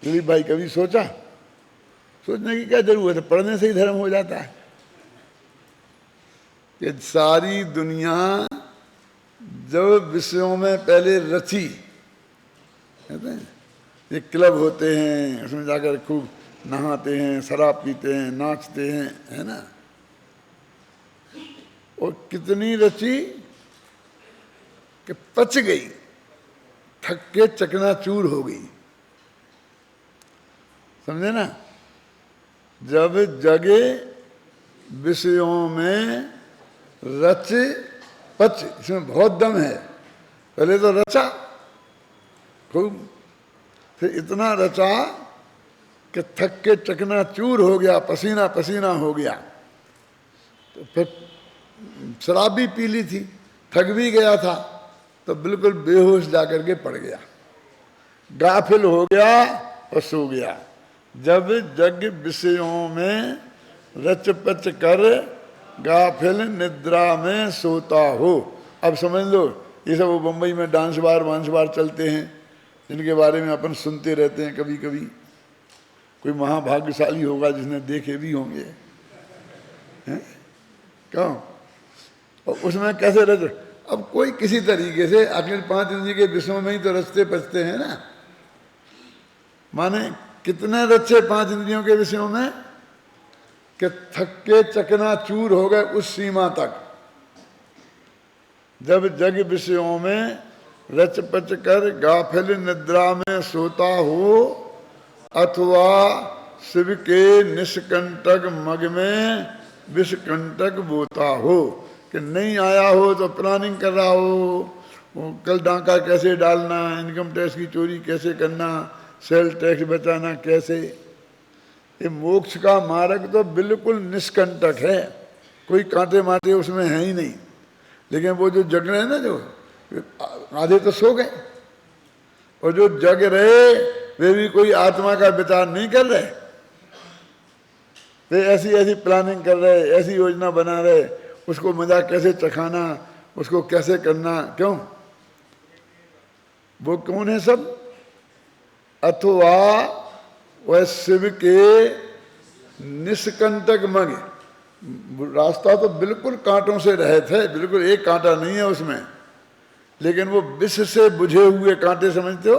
दिलीप भाई कभी सोचा? सोचने की क्या जरूरत है, पढ़ने से ही धर्म हो जाता है। कि सारी दुनिया जब विषयों में पहले रची, कहते हैं ये क्लब होते हैं, उसमें जाकर खूब नहाते हैं, शराब पीते हैं, नाचते हैं, है ना। और कितनी रची कि पच गई, थक के चकनाचूर हो गई। समझे ना। जब जगे विषयों में रच पच, इसमें बहुत दम है। पहले तो रचा खूब, फिर इतना रचा कि थक के चकनाचूर हो गया, पसीना पसीना हो गया। तो फिर शराब भी पी ली थी, थक भी गया था, तो बिल्कुल बेहोश जाकर के पड़ गया, गाफिल हो गया और सो गया। जब जग विषयों में रच पच कर गाफिल निद्रा में सोता हो। अब समझ लो, ये सब वो बम्बई में डांस बार चलते हैं, जिनके बारे में अपन सुनते रहते हैं कभी कभी। कोई महाभाग्यशाली होगा जिसने देखे भी होंगे, हैं? क्यों? और उसमें कैसे रच, अब कोई किसी तरीके से अखिल 5 इंद्रिय के विषयों में ही तो रचते पचते हैं ना। माने कितने रचे 5 इंद्रियों के विषयों में कि थक्के चकनाचूर हो गए उस सीमा तक। जब जग विषयों में रच पच कर गाफिल निद्रा में सोता हो, अथवा शिव के निष्कंटक मग में विषकंटक बोता हो। कि नहीं आया हो तो प्लानिंग कर रहा हो, वो कल डाका कैसे डालना, इनकम टैक्स की चोरी कैसे करना, सेल टैक्स बचाना कैसे। ये मोक्ष का मार्ग तो बिल्कुल निष्कंटक है, कोई कांटे माटे उसमें है ही नहीं। लेकिन वो जो जग रहे हैं ना, जो आधे तो सो गए, और जो जग रहे वे भी कोई आत्मा का विचार नहीं कर रहे। वे ऐसी ऐसी प्लानिंग कर रहे, ऐसी योजना बना रहे, उसको मजा कैसे चखाना, उसको कैसे करना। क्यों? वो कौन है सब? अथवा वह शिव के निष्कंटक मग। रास्ता तो बिल्कुल कांटों से रहित है, बिल्कुल एक कांटा नहीं है उसमें, लेकिन वो विष से बुझे हुए कांटे, समझते हो?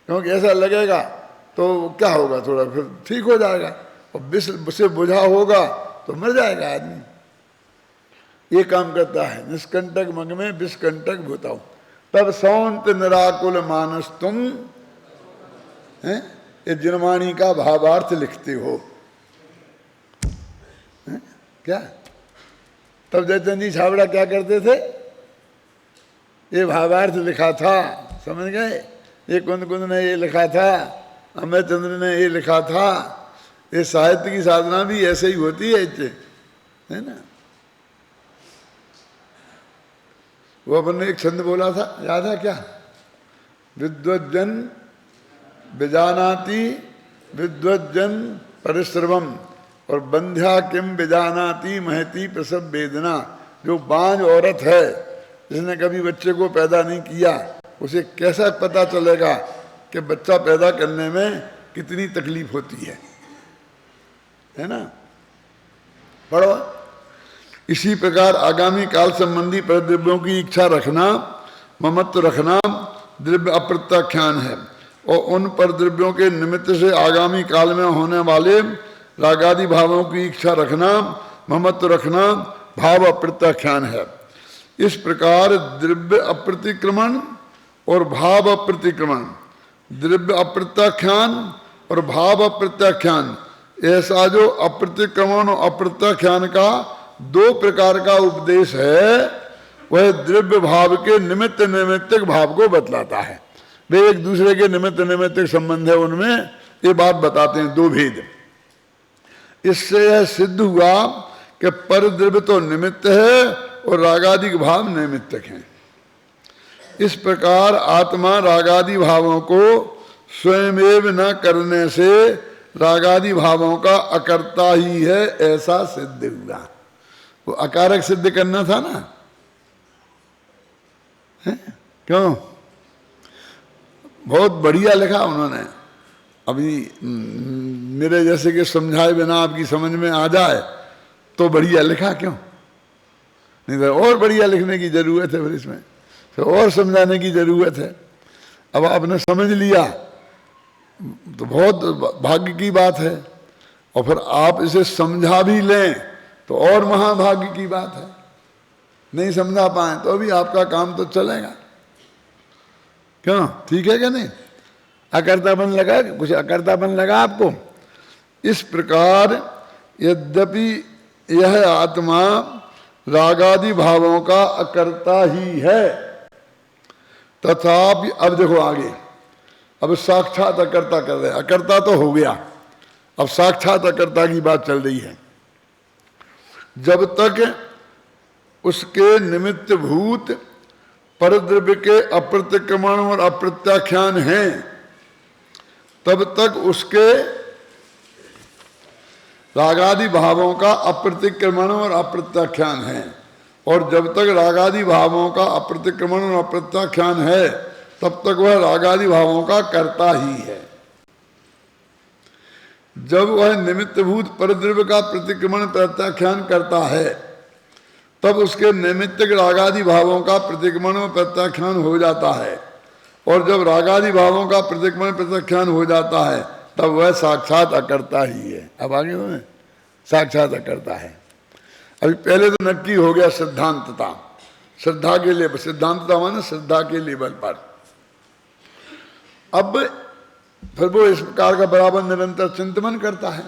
क्योंकि ऐसा लगेगा तो क्या होगा, थोड़ा फिर ठीक हो जाएगा, और विष से बुझा होगा तो मर जाएगा आदमी। ये काम करता है। निष्कंटक मग में विष्कंटक भूताऊ, तब सौंत निराकुल मानस तुम हैं, ये जिनवाणी का भावार्थ लिखते हो हैं? क्या तब जयचंद जी छाबड़ा क्या करते थे, ये भावार्थ लिखा था, समझ गए। ये कुंद कुंद ने ये लिखा था, अमय चंद्र ने ये लिखा था। ये साहित्य की साधना भी ऐसे ही होती है ना। वो अपन ने एक छंद बोला था, याद है क्या? विद्वज्जन विजानाति विद्वज्जन परिश्रमम और बंध्या किम विजानाति महती प्रसव वेदना। जो बांझ औरत है जिसने कभी बच्चे को पैदा नहीं किया, उसे कैसा पता चलेगा कि बच्चा पैदा करने में कितनी तकलीफ होती है ना। पढ़ो। इसी प्रकार आगामी काल संबंधी परद्रव्यों की इच्छा रखना, ममत्व रखना द्रव्य अप्रत्याख्यान है, और उन परद्रव्यों के निमित्त से आगामी काल में होने वाले रागादि भावों की इच्छा रखना, ममत्व रखना भाव अप्रत्याख्यान है। इस प्रकार द्रव्य अप्रतिक्रमण और भाव अप्रतिक्रमण, द्रव्य अप्रत्याख्यान और भाव अप्रत्याख्यान, ऐसा जो अप्रतिक्रमण और अप्रत्याख्यान का दो प्रकार का उपदेश है, वह द्रव्य भाव के निमित्त नैमित्तिक भाव को बतलाता है। वे एक दूसरे के निमित्त नैमित्तिक संबंध है, उनमें ये बात बताते हैं, दो भेद। इससे यह सिद्ध हुआ कि पर द्रव्य तो निमित्त है और रागादि भाव नैमित्तिक हैं। इस प्रकार आत्मा रागादि भावों को स्वयमेव न करने से रागादि भावों का अकर्ता ही है, ऐसा सिद्ध हुआ। वो अकारक सिद्ध करना था ना, है? क्यों? बहुत बढ़िया लिखा उन्होंने। अभी मेरे जैसे कि समझाए बिना आपकी समझ में आ जाए तो बढ़िया लिखा, क्यों? नहीं तो और बढ़िया लिखने की जरूरत है, फिर इसमें फिर और समझाने की जरूरत है। अब आपने समझ लिया तो बहुत भाग्य की बात है, और फिर आप इसे समझा भी लें तो और महाभाग्य की बात है। नहीं समझा पाए तो भी आपका काम तो चलेगा, क्यों? ठीक है क्या नहीं? अकर्तापन लगा, कुछ अकर्तापन लगा आपको? इस प्रकार यद्यपि यह आत्मा रागादि भावों का अकर्ता ही है, तथापि अब देखो आगे, अब साक्षात अकर्ता कर रहे हैं। अकर्ता तो हो गया, अब साक्षात अकर्ता की बात चल रही है। जब तक उसके निमित्त भूत परद्रव्य के अप्रतिक्रमण और अप्रत्याख्यान हैं, तब तक उसके रागादि भावों का अप्रतिक्रमण और अप्रत्याख्यान है। और जब तक रागादि भावों का अप्रतिक्रमण और अप्रत्याख्यान है, तब तक वह रागादि भावों का कर्ता ही है। जब वह निमित्तभूत परद्रव्य का प्रतिक्रमण प्रत्याख्यान करता है, तब उसके निमित्तिक रागादि भावों का प्रतिक्रमण और प्रत्याख्यान हो जाता है। और जब रागादि भावों का प्रतिक्रमण प्रत्याख्यान हो जाता है, तब वह साक्षात अकर्ता ही है। अब आगे में साक्षात अकर्ता है। अभी पहले तो नक्की हो गया सिद्धांतता, श्रद्धा के लिए, सिद्धांतता माने श्रद्धा के लेवल पर। अब फिर वो इस प्रकार का बराबर निरंतर चिंतन करता है,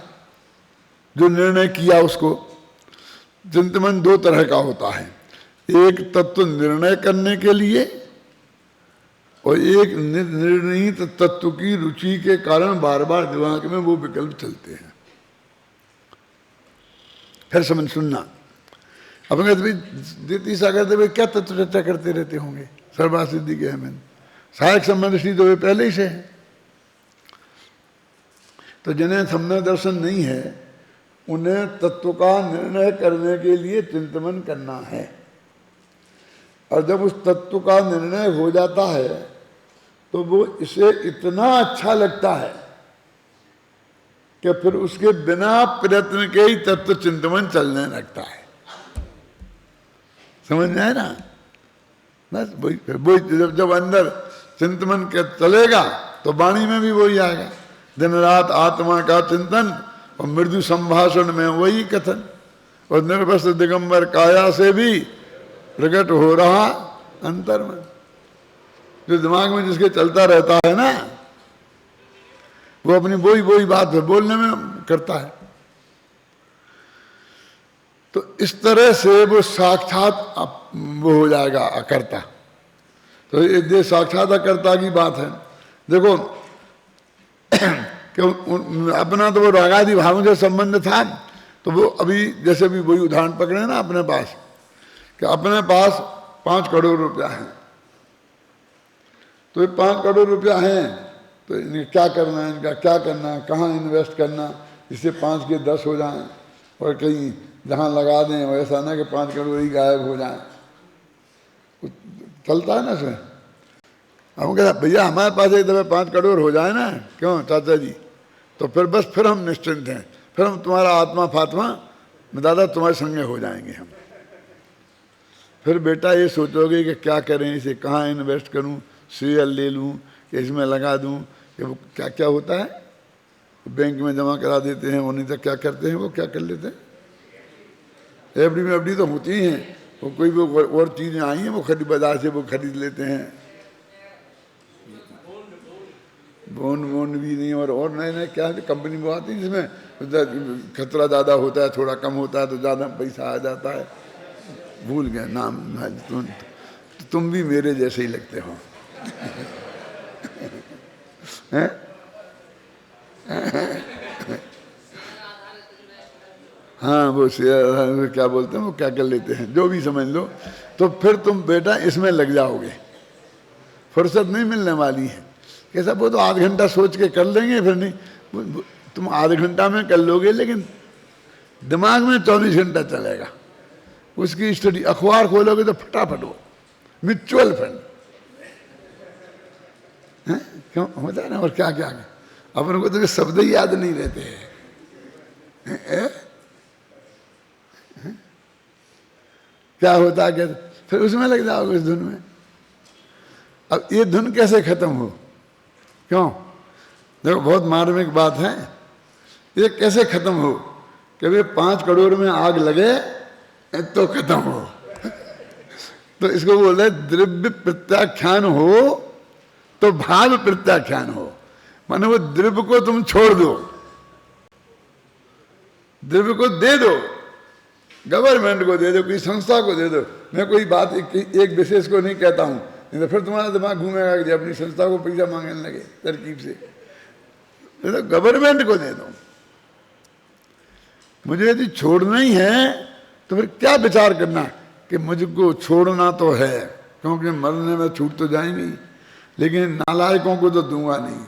जो निर्णय किया उसको। चिंतन दो तरह का होता है, एक तत्व निर्णय करने के लिए और एक निर्णीत तत्व की रुचि के कारण बार बार दिमाग में वो विकल्प चलते हैं। फिर समझ सुनना। अब देती सागर देव क्या तत्व चर्चा करते रहते होंगे सर्वासिद्धि के हमें, सहायक संबंध श्री तो वे पहले ही से है। तो जिन्हें सम्यक दर्शन नहीं है, उन्हें तत्व का निर्णय करने के लिए चिंतन करना है। और जब उस तत्व का निर्णय हो जाता है तो वो इसे इतना अच्छा लगता है कि फिर उसके बिना प्रयत्न के ही तत्व चिंतन चलने लगता है। समझ में आए ना? बस वही जब अंदर चिंतन के चलेगा तो वाणी में भी वही आएगा। दिन रात आत्मा का चिंतन और मृदु संभाषण में वही कथन। और निर्वस्त्र दिगंबर काया से भी प्रकट हो रहा अंतर में। जो दिमाग में जिसके चलता रहता है ना, वो अपनी वही बात बोलने में करता है। तो इस तरह से वो साक्षात वो हो जाएगा अकर्ता। तो ये साक्षात अकर्ता की बात है। देखो क्यों अपना तो वो रागादि भावों से संबंध था, तो वो अभी जैसे भी वही उदाहरण पकड़े ना अपने पास, कि अपने पास 5 करोड़ रुपया है, तो ये 5 करोड़ रुपया है, तो इन्हें क्या करना है, इनका क्या करना है, कहाँ इन्वेस्ट करना, इससे 5 के 10 हो जाएं, और कहीं जहाँ लगा दें वैसा ना कि 5 करोड़ ही गायब हो जाए। चलता है ना इसमें। हम कहते भैया हमारे पास एक दफे 5 करोड़ हो जाए ना, क्यों चाचा जी, तो फिर हम निश्चिंत हैं, फिर हम तुम्हारा आत्मा फात्मा दादा तुम्हारे संगे हो जाएंगे हम। फिर बेटा ये सोचोगे कि क्या करें, इसे कहाँ इन्वेस्ट करूं, शेयर ले लूं कि इसमें लगा दूं, कि वो क्या क्या होता है, बैंक में जमा करा देते हैं, वो नहीं तो क्या करते हैं, वो क्या कर लेते हैं, एफडी में एफडी तो होती ही हैं, वो कोई वो और चीज़ें आई हैं वो खरीद बाजार से वो खरीद लेते हैं, बोन भी नहीं, और नए नए क्या कंपनी वो आती है जिसमें खतरा ज़्यादा होता है, थोड़ा कम होता है तो ज़्यादा पैसा आ जाता है, भूल गए नाम। तुम भी मेरे जैसे ही लगते हो। हाँ वो क्या बोलते हैं, वो क्या कर लेते हैं, जो भी समझ लो। तो फिर तुम बेटा इसमें लग जाओगे, फुर्सत नहीं मिलने वाली है। कैसा वो तो आध घंटा सोच के कर लेंगे, फिर नहीं, तुम आध घंटा में कर लोगे, लेकिन दिमाग में 24 घंटा चलेगा उसकी स्टडी। अखबार खोलोगे तो फटाफट हो म्यूचुअल फंड, क्यों होता है ना, और क्या क्या अपन को तो शब्द ही याद नहीं रहते हैं। क्या होता है, फिर उसमें लग जाओगे इस धुन में। अब ये धुन कैसे खत्म हो, क्यों, देखो बहुत मार्मिक बात है, ये कैसे खत्म हो कि वे 5 करोड़ में आग लगे तो खत्म हो। तो इसको बोले द्रव्य प्रत्याख्यान हो तो भाव प्रत्याख्यान हो, माने वो द्रव्य को तुम छोड़ दो, द्रव्य को दे दो, गवर्नमेंट को दे दो, किसी संस्था को दे दो। मैं कोई बात एक विशेष को नहीं कहता हूं, नहीं तो फिर तुम्हारा दिमाग घूमेगा कि अपनी संस्था को पैसा मांगने लगे तरकीब से। तो गवर्नमेंट को दे दो। मुझे यदि छोड़ना ही है तो फिर क्या विचार करना कि मुझको छोड़ना तो है, क्योंकि मरने में छूट तो जाएंगी, लेकिन नालायकों को तो दूंगा नहीं।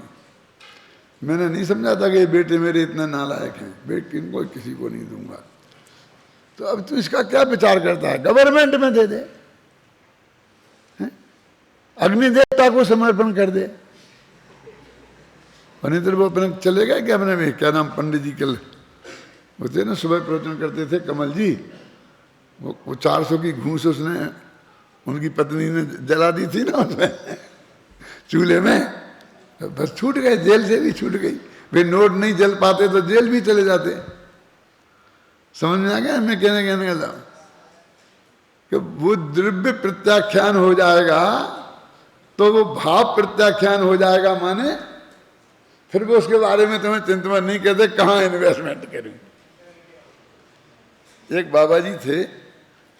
मैंने नहीं समझा था कि बेटे मेरे इतने नालायक हैं, बेटे इनको किसी को नहीं दूंगा। तो अब तू इसका क्या विचार करता है, गवर्नमेंट में दे दे, अग्नि देवता को समर्पण कर दे। और नहीं तो वो अपने चले गए क्या, अपने में क्या नाम पंडित जी कल होते ना, सुबह प्रवचन करते थे कमल जी, वो 400 की घूस उसने उनकी पत्नी ने जला दी थी ना उसमें चूल्हे में, बस छूट गए, जेल से भी छूट गई। वे नोट नहीं जल पाते तो जेल भी चले जाते। समझ में आ गया मैं कहने का कि वो द्रव्य प्रत्याख्यान हो जाएगा तो वो भाव प्रत्याख्यान हो जाएगा, माने फिर वो उसके बारे में तुम्हें चिंता नहीं कहते कहाँ इन्वेस्टमेंट करूं। एक बाबा जी थे,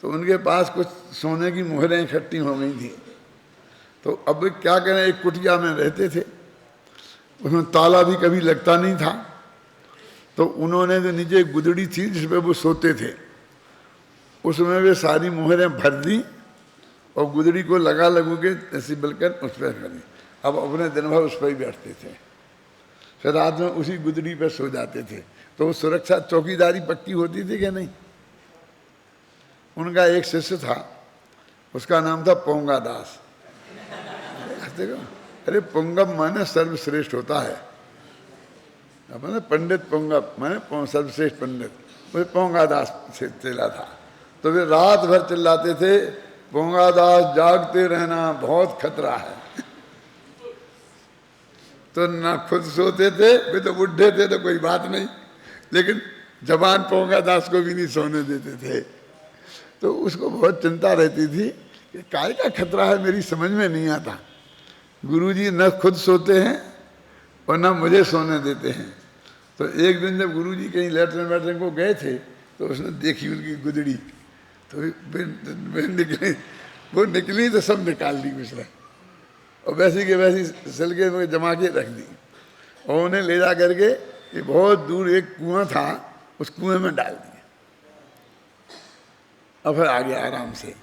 तो उनके पास कुछ सोने की मोहरें इकट्ठी हो गई थी, तो अब क्या करें, एक कुटिया में रहते थे, उसमें ताला भी कभी लगता नहीं था। तो उन्होंने जो नीचे एक गुदड़ी थी जिस पर वो सोते थे, उसमें वे सारी मोहरें भर दी और गुदड़ी को लगा लगू के ऐसी बलकर उस पर करी। अब अपने दिन भर उस पर ही बैठते थे, फिर रात में उसी गुदड़ी पर सो जाते थे। तो वो सुरक्षा चौकीदारी पक्की होती थी कि नहीं। उनका एक शिष्य था, उसका नाम था पोंगा दास। देखो, अरे पुंगव माने सर्वश्रेष्ठ होता है, अपने पंडित पुंगव माने सर्वश्रेष्ठ पंडित, वो पोंगा दास से चला था। तो वे रात भर चिल्लाते थे, पोंगा दास जागते रहना बहुत खतरा है। तो ना खुद सोते थे, वे तो बुढ़े थे तो कोई बात नहीं, लेकिन जवान पोंगा दास को भी नहीं सोने देते थे। तो उसको बहुत चिंता रहती थी कि काय का खतरा है, मेरी समझ में नहीं आता। गुरुजी न खुद सोते हैं और न मुझे सोने देते हैं। तो एक दिन जब गुरुजी कहीं लैट्रिन वैट्रिन को गए थे तो उसने देखी उनकी गुदड़ी, तो निकली, वो निकली तो सब निकाल दी उसने, और वैसी के वैसी सिलके में जमा के रख दी, और उन्हें ले जा करके ये बहुत दूर एक कुआं था, उस कुएं में डाल दिया। अब फिर आ गया आराम से।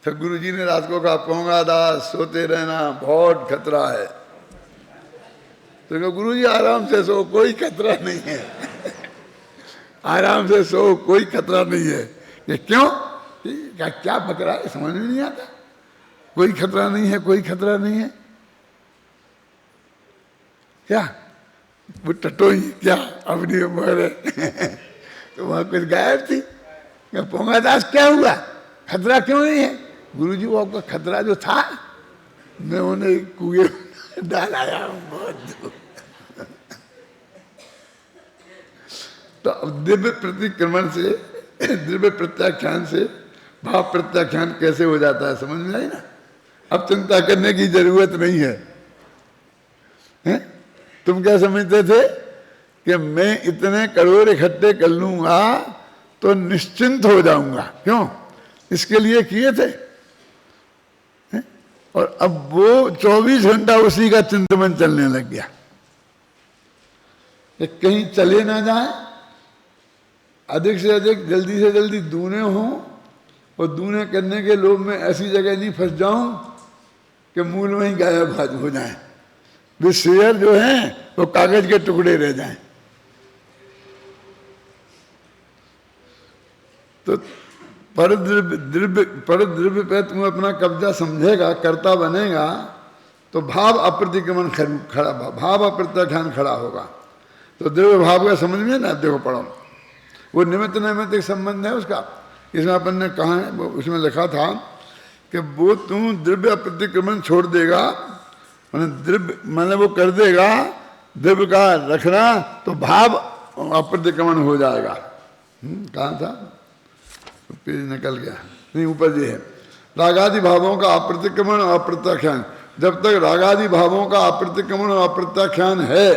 फिर गुरुजी ने रात को कहा, पोंगा दास सोते रहना, बहुत खतरा है। तो कहा, गुरुजी आराम से सो, कोई खतरा नहीं है। आराम से सो, कोई खतरा नहीं है। ये क्यों? क्या बक रहा है, समझ में नहीं आता। कोई खतरा नहीं है, कोई खतरा नहीं है क्या? वो टटोई क्या अपनी उम्र है। तो वहां कुछ गायब थी। पोंगा दास क्या हुआ, खतरा क्यों नहीं है? गुरुजी वो आपका खतरा जो था मैं उन्हें कुएं डाल आया हूं बहुत दूर। तो दिव्य प्रतिक्रमण से, दिव्य प्रत्याख्यान से भाव प्रत्याख्यान कैसे हो जाता है, समझ में आई ना? अब चिंता करने की जरूरत नहीं है, हैं? तुम क्या समझते थे कि मैं इतने करोड़ इकट्ठे कर लूंगा तो निश्चिंत हो जाऊंगा, क्यों? इसके लिए किए थे, हैं? और अब वो 24 घंटा उसी का चिंतन चलने लग गया कि कहीं चले ना जाए, अधिक से अधिक जल्दी से जल्दी दूने हों, और दूने करने के लोभ में ऐसी जगह नहीं फंस जाऊं कि मूल में ही गायब हो जाए। वे शेयर जो हैं वो कागज के टुकड़े रह जाएं। तो पर द्रव्य पे तुम अपना कब्जा समझेगा, कर्ता बनेगा, तो भाव अप्रतिक्रमण खड़ा, भाव अप्रत्याख्यान खड़ा होगा। तो द्रव्य भाव का समझ में ना, देखो पढ़ो, वो निमित्त नैमित्तिक संबंध है उसका। इसमें अपन ने कहा है, उसमें लिखा था कि वो तुम द्रव्य अप्रतिक्रमण छोड़ देगा, द्रव्य मैंने वो कर देगा, द्रव्य का रखना, तो भाव अप्रतिक्रमण हो जाएगा। कहाँ था, पेज निकल गया, नहीं ऊपर ये है, रागादि भावों का अप्रतिक्रमण और अप्रत्याख्यान। जब तक रागादि भावों का अप्रतिक्रमण और अप्रत्याख्यान है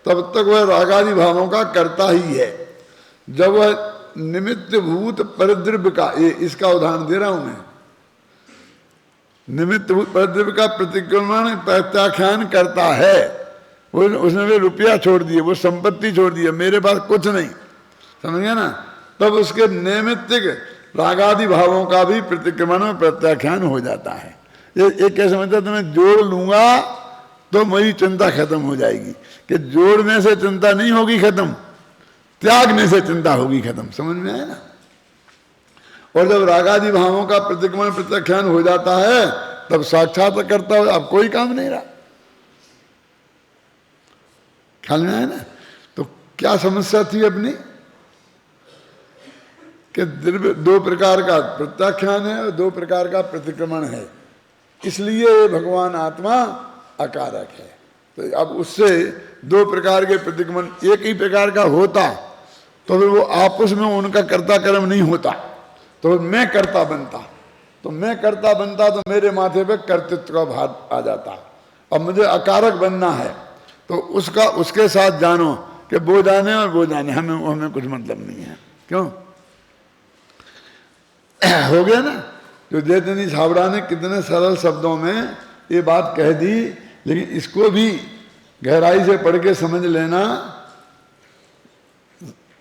तब तक वह रागादि भावों का करता ही है। जब वह निमित्त भूत परद्रव्य का, ये इसका उदाहरण दे रहा हूं मैं, निमित्त भूत परद्रव्य का प्रतिक्रमण प्रत्याख्यान करता है, उसने भी रुपया छोड़ दिए, वो संपत्ति छोड़ दी, मेरे पास कुछ नहीं, समझ गया ना? तब उसके नैमित्तिक रागादि भावों का भी प्रतिक्रमण में प्रत्याख्यान हो जाता है। ये क्या समझता, तुम्हें जोड़ लूंगा तो मेरी चिंता खत्म हो जाएगी, कि जोड़ने से चिंता नहीं होगी खत्म, त्यागने से चिंता होगी खत्म। समझ में आया ना? और जब रागादि भावों का प्रतिक्रमण प्रत्याख्यान हो जाता है तब साक्षात करता हो, अब कोई काम नहीं रहा। ख्याल में आया ना? तो क्या समस्या थी अपनी, कि द्रव्य दो प्रकार का प्रत्याख्यान है और दो प्रकार का प्रतिक्रमण है, इसलिए भगवान आत्मा अकारक है। तो अब उससे दो प्रकार के प्रतिक्रमण एक ही प्रकार का होता तो फिर वो आपस में उनका कर्ता कर्म नहीं होता, तो मैं कर्ता बनता, तो मैं कर्ता बनता तो मेरे माथे पे कर्तृत्व का भार आ जाता। अब मुझे अकारक बनना है तो उसका उसके साथ जानो कि वो जाने और वो जाने, हमें कुछ मतलब नहीं है। क्यों? हो गया ना? जो जयतनी छाबड़ा ने कितने सरल शब्दों में ये बात कह दी, लेकिन इसको भी गहराई से पढ़ के समझ लेना,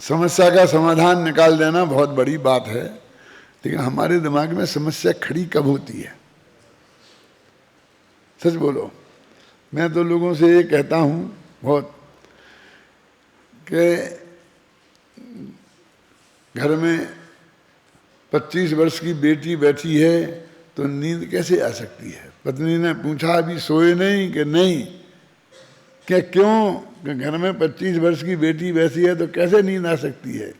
समस्या का समाधान निकाल देना बहुत बड़ी बात है। लेकिन हमारे दिमाग में समस्या खड़ी कब होती है? सच बोलो। मैं तो लोगों से ये कहता हूँ बहुत कि घर में 25 वर्ष की बेटी बैठी है तो नींद कैसे आ सकती है? पत्नी ने पूछा, अभी सोए नहीं? कि नहीं। क्या क्यों? कि घर में 25 वर्ष की बेटी बैठी है तो कैसे नींद आ सकती है?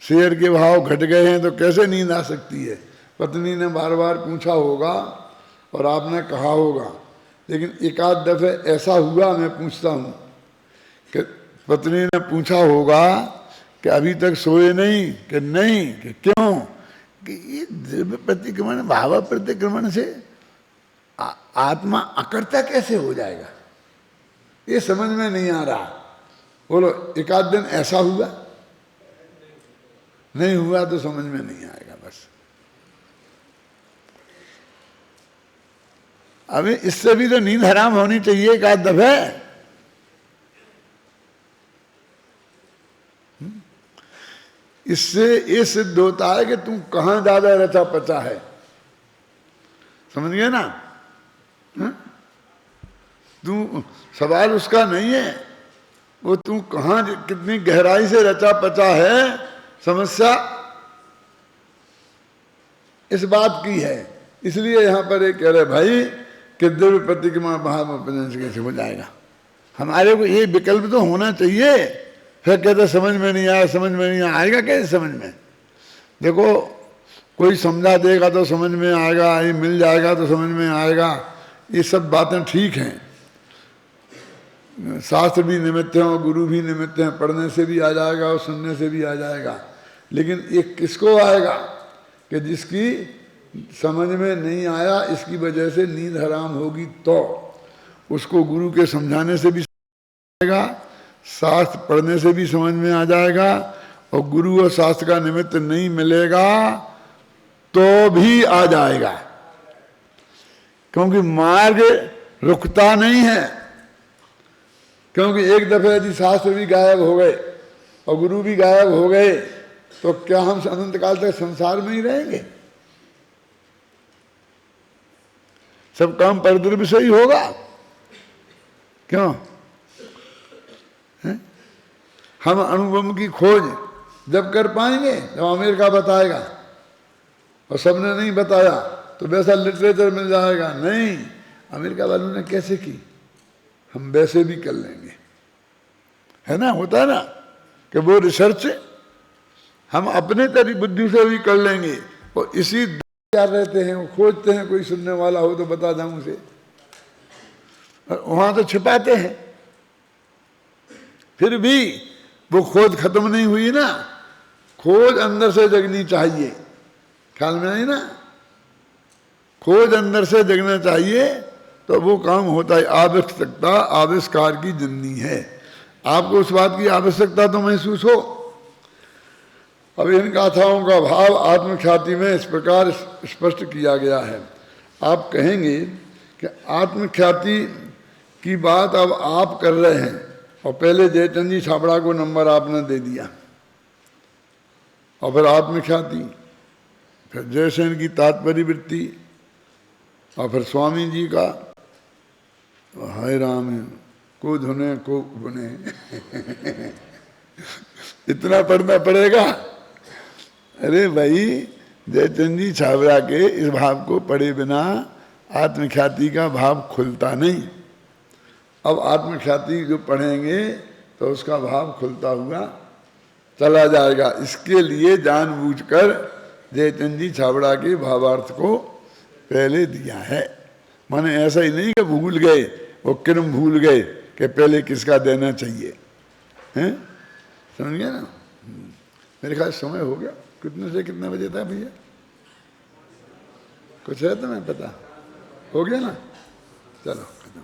शेयर के भाव घट गए हैं तो कैसे नींद आ सकती है? पत्नी ने बार बार पूछा होगा और आपने कहा होगा, लेकिन एक आध दफे ऐसा हुआ, मैं पूछता हूँ कि पत्नी ने पूछा होगा कि अभी तक सोए नहीं, कि नहीं, कि क्यों, कि ये द्रव्य प्रतिक्रमण भाव प्रतिक्रमण से आत्मा अकर्ता कैसे हो जाएगा, ये समझ में नहीं आ रहा। बोलो एक आध दिन ऐसा हुआ, नहीं हुआ तो समझ में नहीं आएगा बस। अभी इससे भी तो नींद हराम होनी चाहिए एक आध दफे। इससे ये सिद्ध होता है कि तू कहां ज्यादा रचा पचा है, समझ गए ना? तू सवाल उसका नहीं है, वो तू कहां कितनी गहराई से रचा पचा है, समस्या इस बात की है। इसलिए यहां पर एक कह रहे भाई कि दिव्य प्रतिक्रमण भाव अपने से कैसे हो जाएगा, हमारे को ये विकल्प तो होना चाहिए। फिर कहते समझ में नहीं आया, समझ में नहीं आएगा, कैसे समझ में? देखो कोई समझा देगा तो समझ में आएगा, ये मिल जाएगा तो समझ में आएगा, ये सब बातें ठीक हैं। शास्त्र भी निमित्त हैं और गुरु भी निमित्त हैं, पढ़ने से भी आ जाएगा और सुनने से भी आ जाएगा। लेकिन ये किसको आएगा कि जिसकी समझ में नहीं आया, इसकी वजह से नींद हराम होगी, तो उसको गुरु के समझाने से भी आएगा, शास्त्र पढ़ने से भी समझ में आ जाएगा, और गुरु और शास्त्र का निमित्त नहीं मिलेगा तो भी आ जाएगा। क्योंकि मार्ग रुकता नहीं है। क्योंकि एक दफे यदि शास्त्र भी गायब हो गए और गुरु भी गायब हो गए तो क्या हम अनंत काल तक संसार में ही रहेंगे? सब काम परद्रव्य से ही होगा। क्यों? हम अनुभव की खोज जब कर पाएंगे जब अमेरिका बताएगा, और सबने नहीं बताया तो वैसा लिटरेचर मिल जाएगा। नहीं, अमेरिका वालों ने कैसे की, हम वैसे भी कर लेंगे, है ना? होता है ना कि वो रिसर्च हम अपने तरी बुद्धि से भी कर लेंगे। और इसी क्या रहते हैं, वो खोजते हैं कोई सुनने वाला हो तो बता दूं उसे, वहां तो छिपाते हैं। फिर भी वो खोज खत्म नहीं हुई ना, खोज अंदर से जगनी चाहिए। ख्याल में आई ना? खोज अंदर से जगना चाहिए तो वो काम होता है। आवश्यकता आविष्कार की जननी है। आपको उस बात की आवश्यकता तो महसूस हो। अब इन गाथाओं का भाव आत्मख्याति में इस प्रकार स्पष्ट किया गया है। आप कहेंगे कि आत्मख्याति की बात अब आप कर रहे हैं और पहले जयचंद जी छाबड़ा को नंबर आपने दे दिया, और फिर आत्मख्याति, फिर जयसेन की तात्पर्य वृत्ति, और फिर स्वामी जी का हाय राम को धुने को बुने इतना पढ़ना पड़ेगा। अरे भाई, जयचंद जी छाबड़ा के इस भाव को पढ़े बिना आत्मख्याति का भाव खुलता नहीं। अब आत्मख्याति जो पढ़ेंगे तो उसका भाव खुलता हुआ चला जाएगा। इसके लिए जानबूझकर जयचंद जी छाबड़ा के भावार्थ को पहले दिया है। माने ऐसा ही नहीं कि भूल गए, वो क्रम भूल गए कि पहले किसका देना चाहिए, हैं? समझ गया ना? मेरे ख्याल समय हो गया। कितने से कितने बजे था भैया? कुछ है तो मैं पता हो गया ना? चलो खत्म।